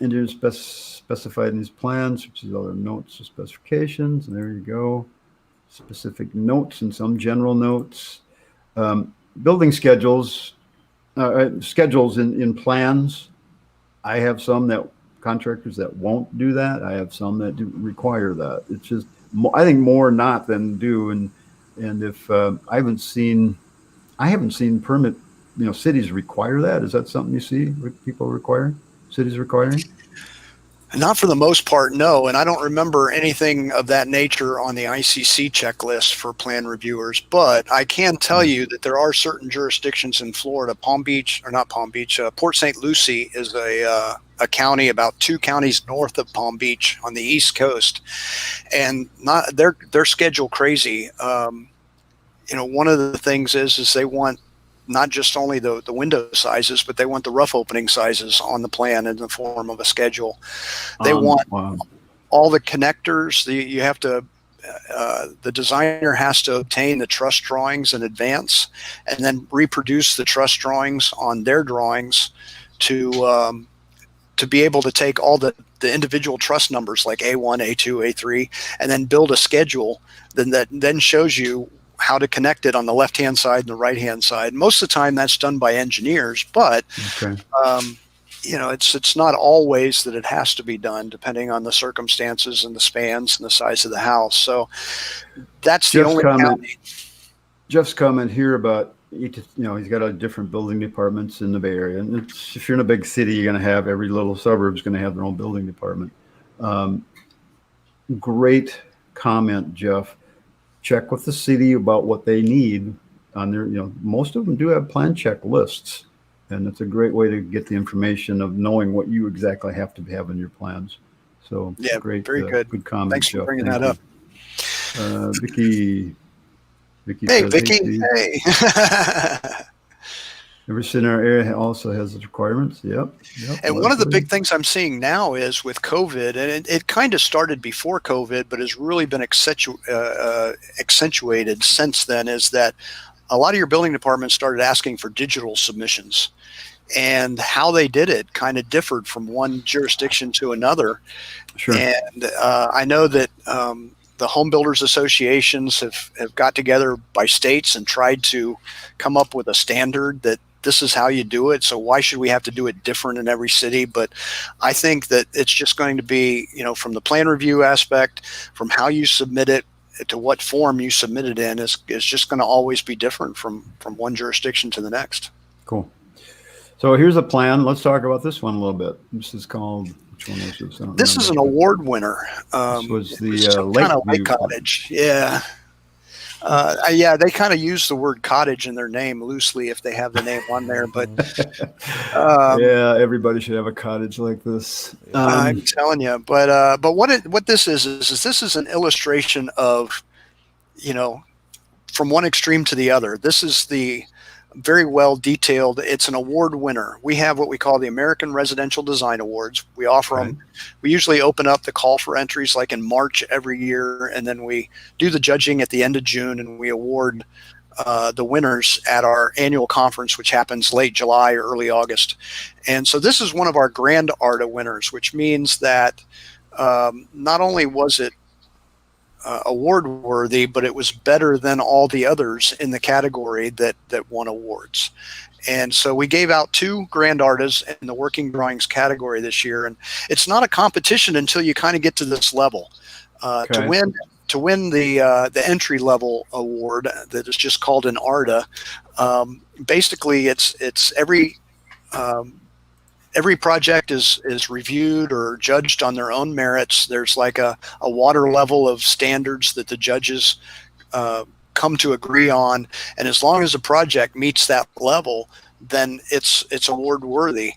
Engineers specified in these plans, which is other notes or specifications. And there you go. Specific notes and some general notes. Building schedules, schedules in plans. I have some that contractors that won't do that. I have some that do require that. It's just, I think more not than do. And if I haven't seen permit, cities require that. Is that something you see people require? Cities requiring? Not for the most part, no. And I don't remember anything of that nature on the ICC checklist for plan reviewers. But I can tell you that there are certain jurisdictions in Florida. Port St. Lucie is a county about 2 counties north of Palm Beach on the East Coast, and their schedule crazy. One of the things is they want not just only the window sizes, but they want the rough opening sizes on the plan in the form of a schedule. They want all the connectors. You have to, the designer has to obtain the truss drawings in advance and then reproduce the truss drawings on their drawings to be able to take all the individual truss numbers like A1, A2, A3, and then build a schedule that then shows you how to connect it on the left-hand side and the right-hand side. Most of the time that's done by engineers, but it's not always that it has to be done depending on the circumstances and the spans and the size of the house. So that's the only county. Jeff's comment here about, he's got a different building departments in the Bay Area. And if you're in a big city, you're going to have every little suburb is going to have their own building department. Great comment, Jeff. Check with the city about what they need on their, most of them do have plan check lists, and it's a great way to get the information of knowing what you exactly have to have in your plans. So yeah, great, very good. Good comment. Thanks for bringing that up. Vicky. Hey, Vicky. Hey. Every city in our area also has its requirements. Yep. And one of the big things I'm seeing now is with COVID, and it kind of started before COVID, but has really been accentuated since then, is that a lot of your building departments started asking for digital submissions. And how they did it kind of differed from one jurisdiction to another. Sure. And I know that the home builders associations have got together by states and tried to come up with a standard that this is how you do it. So why should we have to do it different in every city? But I think that it's just going to be, from the plan review aspect, from how you submit it to what form you submit it in is just going to always be different from one jurisdiction to the next. Cool. So here's a plan. Let's talk about this one a little bit. This is called, which one was this? This is an award winner. This was the Lake Cottage. Yeah. They kind of use the word cottage in their name loosely if they have the name on there, but everybody should have a cottage like this. I'm telling you, but what this is this is an illustration of, from one extreme to the other. This is the very well detailed. It's an award winner. We have what we call the American Residential Design Awards. We offer them. We usually open up the call for entries like in March every year, and then we do the judging at the end of June, and we award the winners at our annual conference, which happens late July or early August. And so this is one of our Grand Arta winners, which means that not only was it award worthy, but it was better than all the others in the category that won awards. And so we gave out 2 Grand Artas in the working drawings category this year, and it's not a competition until you kind of get to this level. To win the entry level award that is just called an Arta, basically it's every project is reviewed or judged on their own merits. There's like a water level of standards that the judges come to agree on, and as long as the project meets that level, then it's award worthy.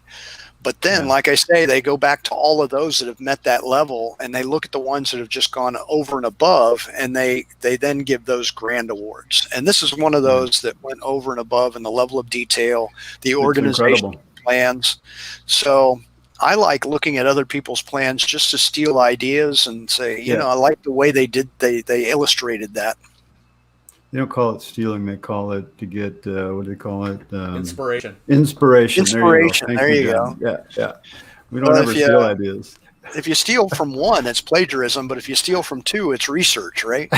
But then, like I say, they go back to all of those that have met that level, and they look at the ones that have just gone over and above, and they then give those grand awards. And this is one of those that went over and above in the level of detail, the organization plans. So I like looking at other people's plans just to steal ideas and say, I like the way they illustrated that. They don't call it stealing. They call it to get, what do they call it? Inspiration. Inspiration. Inspiration. There There you you go. go. Yeah, yeah. We don't Well, ever steal ideas. if you steal from one, it's plagiarism, but if you steal from two, it's research, right?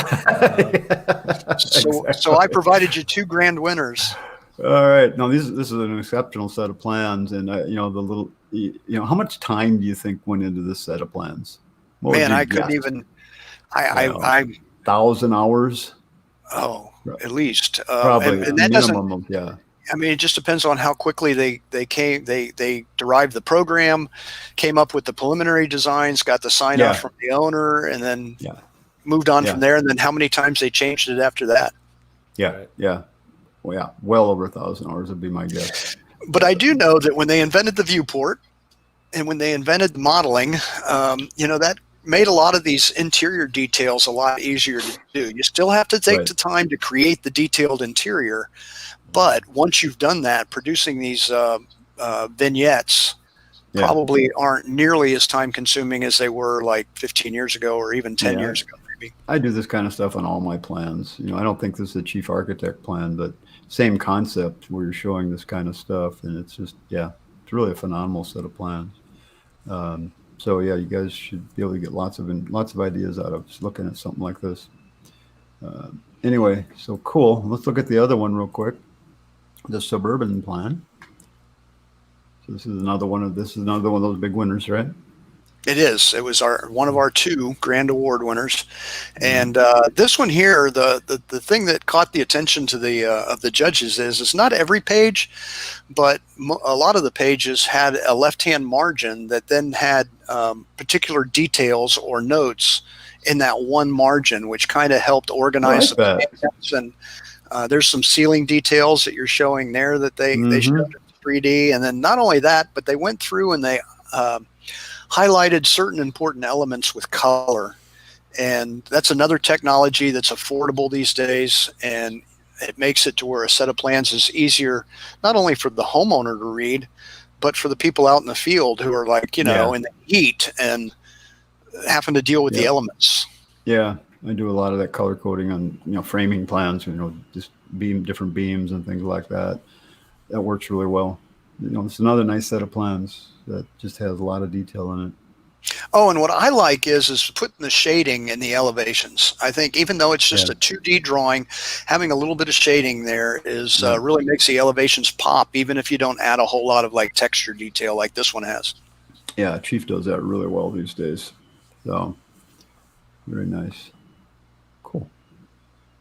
So I provided you 2 grand winners. All right. Now, this is an exceptional set of plans, and how much time do you think went into this set of plans? What would Man, you I couldn't guess? even. I 1,000 hours, at least. probably And that doesn't. minimum of, yeah. I mean, it just depends on how quickly they derived the program, came up with the preliminary designs, got the sign off from the owner, and then moved on from there. And then how many times they changed it after that? Yeah, yeah. Well, yeah, well over 1,000 hours would be my guess. But I do know that when they invented the viewport and when they invented the modeling, that made a lot of these interior details a lot easier to do. You still have to take the time to create the detailed interior. But once you've done that, producing these vignettes probably aren't nearly as time consuming as they were like 15 years ago or even 10 years ago, maybe. I do this kind of stuff on all my plans. I don't think this is a chief architect plan, but same concept where you're showing this kind of stuff. And it's just, it's really a phenomenal set of plans. So you guys should be able to get lots of ideas out of looking at something like this. Anyway, so cool. Let's look at the other one real quick. The suburban plan. So this is another one of those big winners, right? It is. It was one of our 2 grand award winners, and this one here, the thing that caught the attention to the judges is it's not every page, but a lot of the pages had a left-hand margin that then had particular details or notes in that one margin, which kind of helped organize the plans. And there's some ceiling details that you're showing there that they showed in 3D, and then not only that, but they went through and they highlighted certain important elements with color. And that's another technology that's affordable these days, and it makes it to where a set of plans is easier not only for the homeowner to read, but for the people out in the field who are like, in the heat and having to deal with the elements. Yeah, I do a lot of that color coding on framing plans, just different beams and things like that. That works really well. It's another nice set of plans that just has a lot of detail in it. Oh, and what I like is putting the shading in the elevations. I think even though it's just a 2D drawing, having a little bit of shading there is really makes the elevations pop, even if you don't add a whole lot of like texture detail like this one has. Yeah, Chief does that really well these days. So very nice. Cool.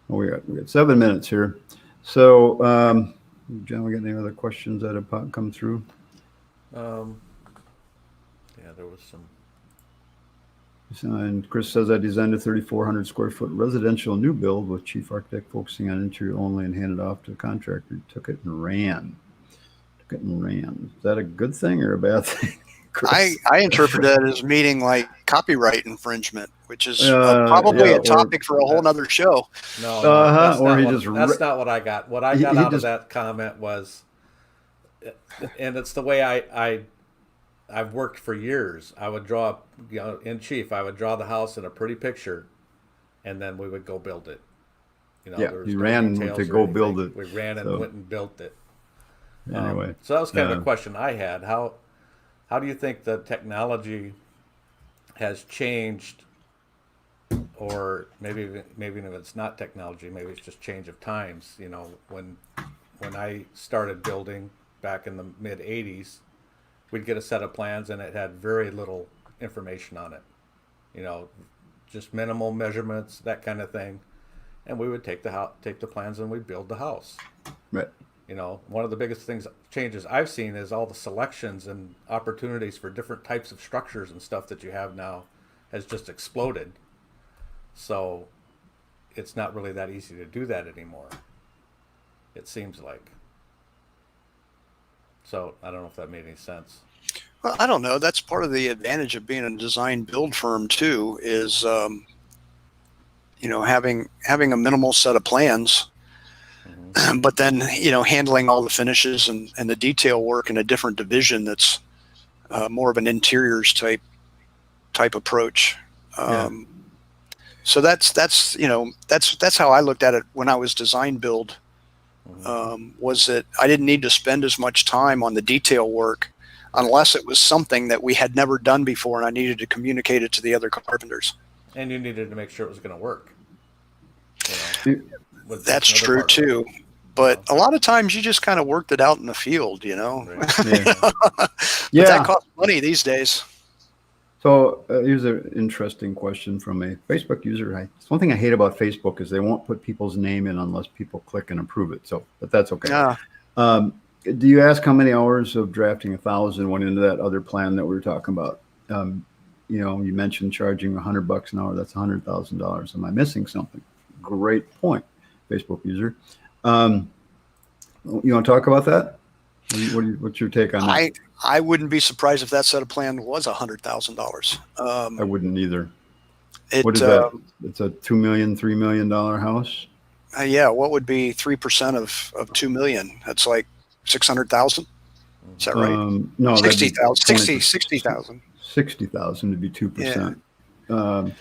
Well, we got 7 minutes here. So, John, we got any other questions that have come through? There was some. And Chris says, I designed a 3,400 square foot residential new build with chief architect focusing on interior only and handed off to a contractor. Took it and ran. Is that a good thing or a bad thing? I interpret that as meaning like copyright infringement, which is probably a topic for a whole nother show. No, that's not what I got. What I got out of that comment was, and it's the way I've worked for years. I would draw, in chief, I would draw the house in a pretty picture, and then we would go build it. He ran to go build it. We ran and went and built it. Anyway, so that was kind of a question I had. How do you think the technology has changed, or maybe if it's not technology, maybe it's just change of times? When I started building back in the mid '80s, we'd get a set of plans and it had very little information on it. Just minimal measurements, that kind of thing, and we would take the plans and we'd build the house. Right. One of the biggest changes I've seen is all the selections and opportunities for different types of structures and stuff that you have now has just exploded. So it's not really that easy to do that anymore, it seems like. So I don't know if that made any sense. Well, I don't know. That's part of the advantage of being a design build firm too, is having a minimal set of plans. But then, handling all the finishes and the detail work in a different division that's more of an interiors type approach. So that's how I looked at it when I was design build. Was that I didn't need to spend as much time on the detail work unless it was something that we had never done before and I needed to communicate it to the other carpenters. And you needed to make sure it was going to work. That's true too. But a lot of times you just kind of worked it out in the field, Right. Yeah. But that costs money these days. So here's an interesting question from a Facebook user. One thing I hate about Facebook is they won't put people's name in unless people click and approve it. But that's okay. Do you ask how many hours of drafting 1,000 went into that other plan that we were talking about? You mentioned charging $100 an hour. That's $100,000. Am I missing something? Great point, Facebook user. You want to talk about that? What's your take on that? I wouldn't be surprised if that set of plan was $100,000. I wouldn't either. What is that? It's a $2 million, $3 million house. Yeah. What would be 3% of $2 million? That's like 600,000. Is that right? No, 60,000. 60,000. 60,000 to be 2%. So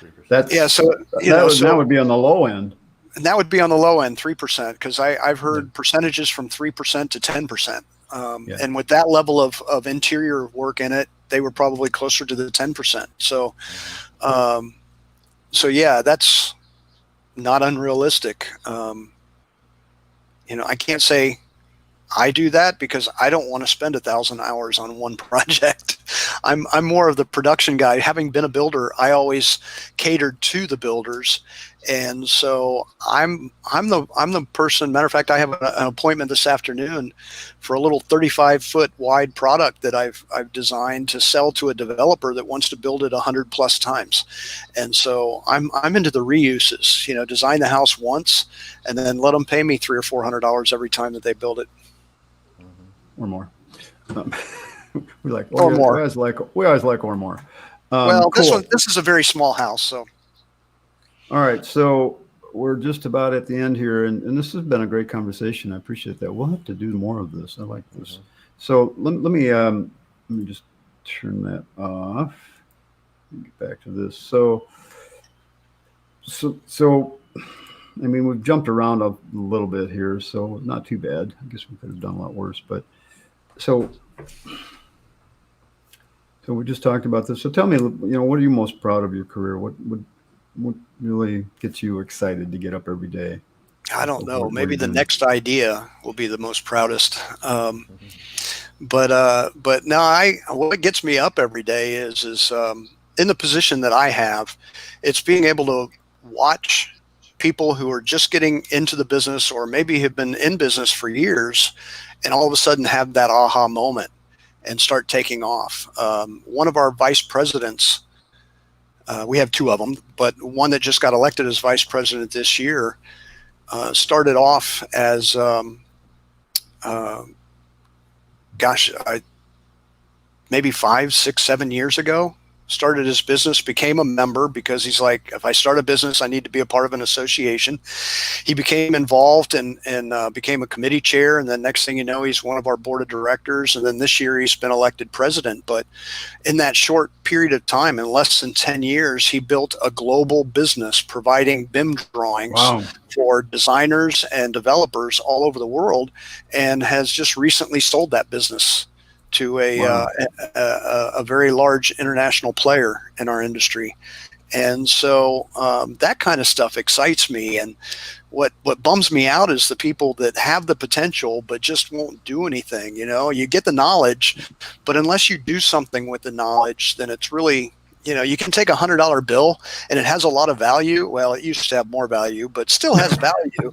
that would be on the low end. And that would be on the low end, 3%, because I've heard percentages from 3% to 10%. And with that level of interior work in it, they were probably closer to the 10%. So, that's not unrealistic. I can't say I do that because I don't want to spend 1,000 hours on one project. I'm more of the production guy. Having been a builder, I always catered to the builders, and so I'm the person. Matter of fact, I have an appointment this afternoon for a little 35-foot wide product that I've designed to sell to a developer that wants to build it 100+ times, and so I'm into the reuses. Design the house once, and then let them pay me $300 or $400 every time that they build it. Or more. We always like or more. Well, cool. this is a very small house, so. All right, so we're just about at the end here, and this has been a great conversation. I appreciate that. We'll have to do more of this. I like this. So let me just turn that off. Get back to this. So I mean, we've jumped around a little bit here, so not too bad. I guess we could have done a lot worse, but so we just talked about this. So tell me, what are you most proud of your career? What really gets you excited to get up every day? I don't know. Maybe the next idea will be the most proudest. But no, what gets me up every day is in the position that I have, it's being able to watch people who are just getting into the business or maybe have been in business for years and all of a sudden have that aha moment and start taking off. One of our vice presidents, we have two of them, but one that just got elected as vice president this year started off as, maybe 5, 6, 7 years ago. Started his business, became a member because he's like, if I start a business, I need to be a part of an association. He became involved and became a committee chair. And then next thing you know, he's one of our board of directors. And then this year he's been elected president. But in that short period of time, in less than 10 years, he built a global business providing BIM drawings for designers and developers all over the world, and has just recently sold that business to a very large international player in our industry. And so that kind of stuff excites me. And what bums me out is the people that have the potential but just won't do anything. You get the knowledge, but unless you do something with the knowledge, then it's really, you can take $100 bill and it has a lot of value. Well, it used to have more value, but still has value.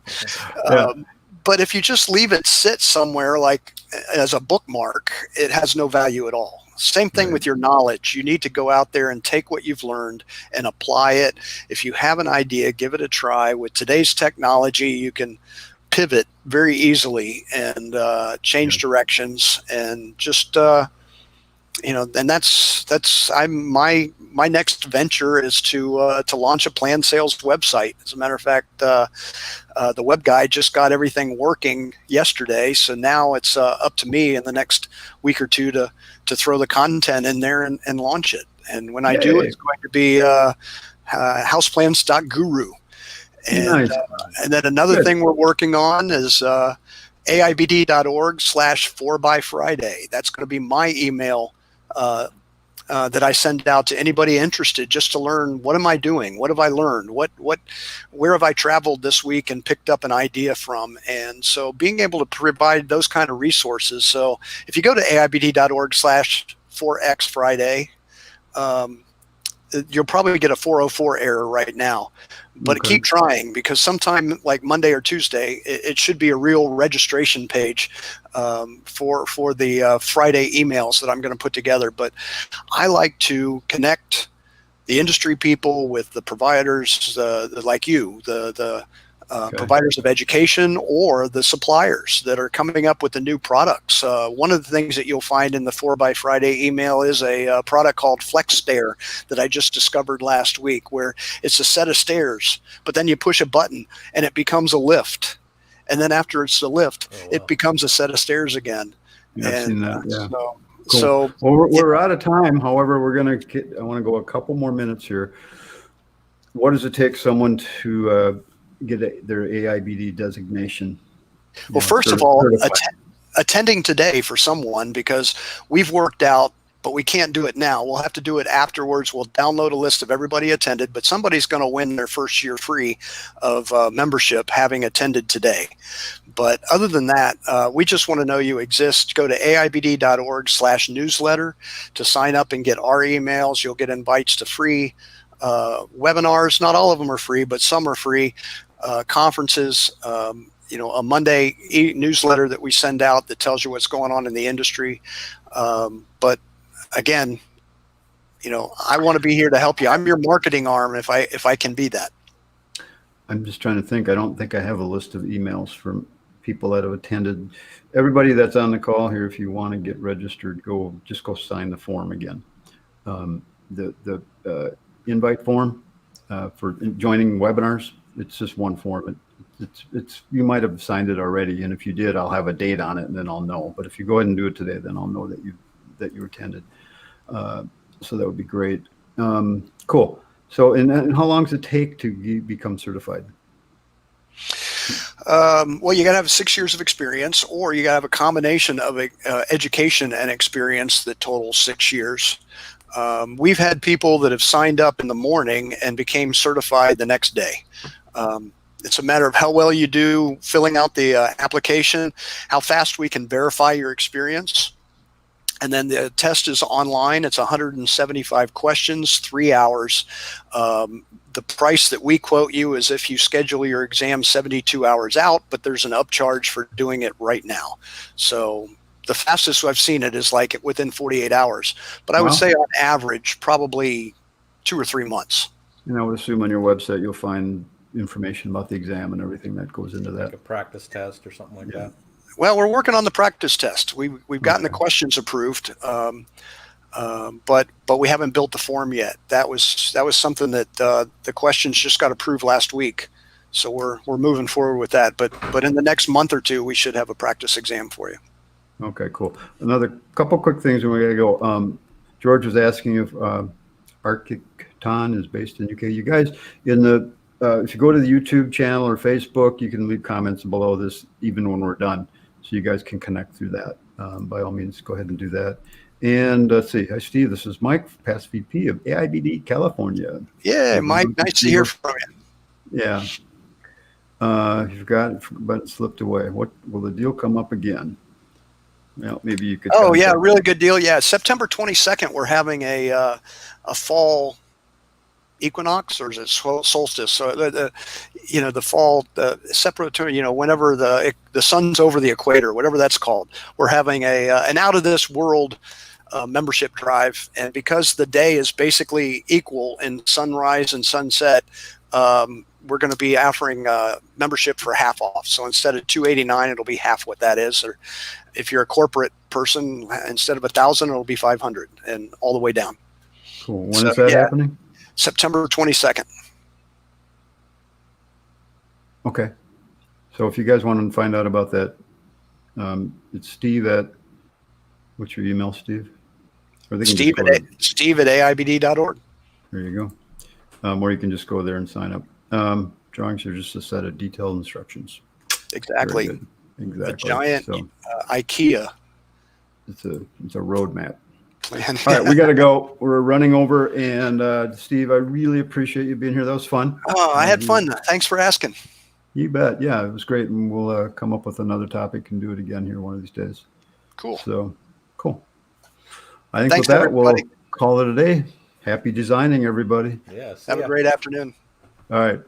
But if you just leave it sit somewhere like as a bookmark, it has no value at all. Same thing with your knowledge. You need to go out there and take what you've learned and apply it. If you have an idea, give it a try. With today's technology, you can pivot very easily and change directions and just and that's my next venture is to launch a planned sales website. As a matter of fact, the web guy just got everything working yesterday, so now it's up to me in the next week or two to throw the content in there and launch it. And when I do, it's going to be houseplans.guru. And, Nice. and then another Good. thing we're working on is AIBD.org/4ByFriday. That's going to be my email that I send out to anybody interested, just to learn, what am I doing? What have I learned? Where have I traveled this week and picked up an idea from? And so being able to provide those kind of resources. So if you go to AIBD.org/4XFriday, you'll probably get a 404 error right now, but Okay. keep trying, because sometime like Monday or Tuesday, it should be a real registration page for the Friday emails that I'm going to put together. But I like to connect the industry people with the providers, like you, the Okay. providers of education, or the suppliers that are coming up with the new products. One of the things that you'll find in the 4ByFriday email is a product called Flex Stair that I just discovered last week, where it's a set of stairs, but then you push a button and it becomes a lift. And then after it's a lift, it becomes a set of stairs again. Yeah, I've seen that. Yeah. Cool. So well, we're out of time. However, I want to go a couple more minutes here. What does it take someone to get their AIBD designation? Well, first of all, attending today for someone, because we've worked out, but we can't do it now. We'll have to do it afterwards. We'll download a list of everybody attended, but somebody's going to win their first year free of membership having attended today. But other than that, we just want to know you exist. Go to AIBD.org/newsletter to sign up and get our emails. You'll get invites to free webinars. Not all of them are free, but some are free. Conferences, a Monday newsletter that we send out that tells you what's going on in the industry. But again, I want to be here to help you. I'm your marketing arm if I can be that. I'm just trying to think. I don't think I have a list of emails from people that have attended. Everybody that's on the call here, if you want to get registered, just go sign the form again. The invite form for joining webinars. It's just one form. It's you might have signed it already, and if you did, I'll have a date on it, and then I'll know. But if you go ahead and do it today, then I'll know that you attended. So that would be great. Cool. So, and how long does it take to become certified? Well, you got to have 6 years of experience, or you got to have a combination of education and experience that totals 6 years. We've had people that have signed up in the morning and became certified the next day. It's a matter of how well you do filling out the application, how fast we can verify your experience. And then the test is online. It's 175 questions, 3 hours. The price that we quote you is if you schedule your exam 72 hours out, but there's an upcharge for doing it right now. So the fastest I've seen it is like within 48 hours. But I would say on average, probably 2 or 3 months. And I would assume on your website you'll find information about the exam and everything that goes into that. Like a practice test or something like that. Well, we're working on the practice test. We've gotten the questions approved, but we haven't built the form yet. That was something that the questions just got approved last week, so we're moving forward with that. But in the next month or two, we should have a practice exam for you. Okay, cool. Another couple quick things, and we gotta go. George was asking if Archicton is based in UK. You guys in the if you go to the YouTube channel or Facebook, you can leave comments below this even when we're done. So you guys can connect through that. By all means, go ahead and do that. And let's see. Hi, Steve. This is Mike, past VP of AIBD California. Yeah, Mike. Nice to hear from you. Yeah. You forgot, but it slipped away. What will the deal come up again? Well, maybe you could. Oh yeah, really good deal. Yeah, September 22nd, we're having a fall equinox, or is it solstice? So the fall, whenever the sun's over the equator, whatever that's called, we're having an out of this world membership drive. And because the day is basically equal in sunrise and sunset, we're going to be offering membership for half off. So instead of $289, it'll be half what that is. Or if you're a corporate person, instead of $1,000, it'll be $500, and all the way down. Cool. When is that happening? September 22nd. Okay. So if you guys want to find out about that, it's Steve what's your email, Steve? Steve at AIBD.org. There you go. or you can just go there and sign up. Drawings are just a set of detailed instructions. Exactly. Very good. Exactly. A giant So IKEA it's a roadmap. plan. All right, we got to go. We're running over. And Steve, I really appreciate you being here. That was fun. Oh, I had fun. Thanks for asking. You bet. Yeah, it was great. And we'll come up with another topic and do it again here one of these days. Cool. So cool. I think Thanks, with that, everybody. we'll call it a day. Happy designing, everybody. Yeah. Have a great afternoon. All right.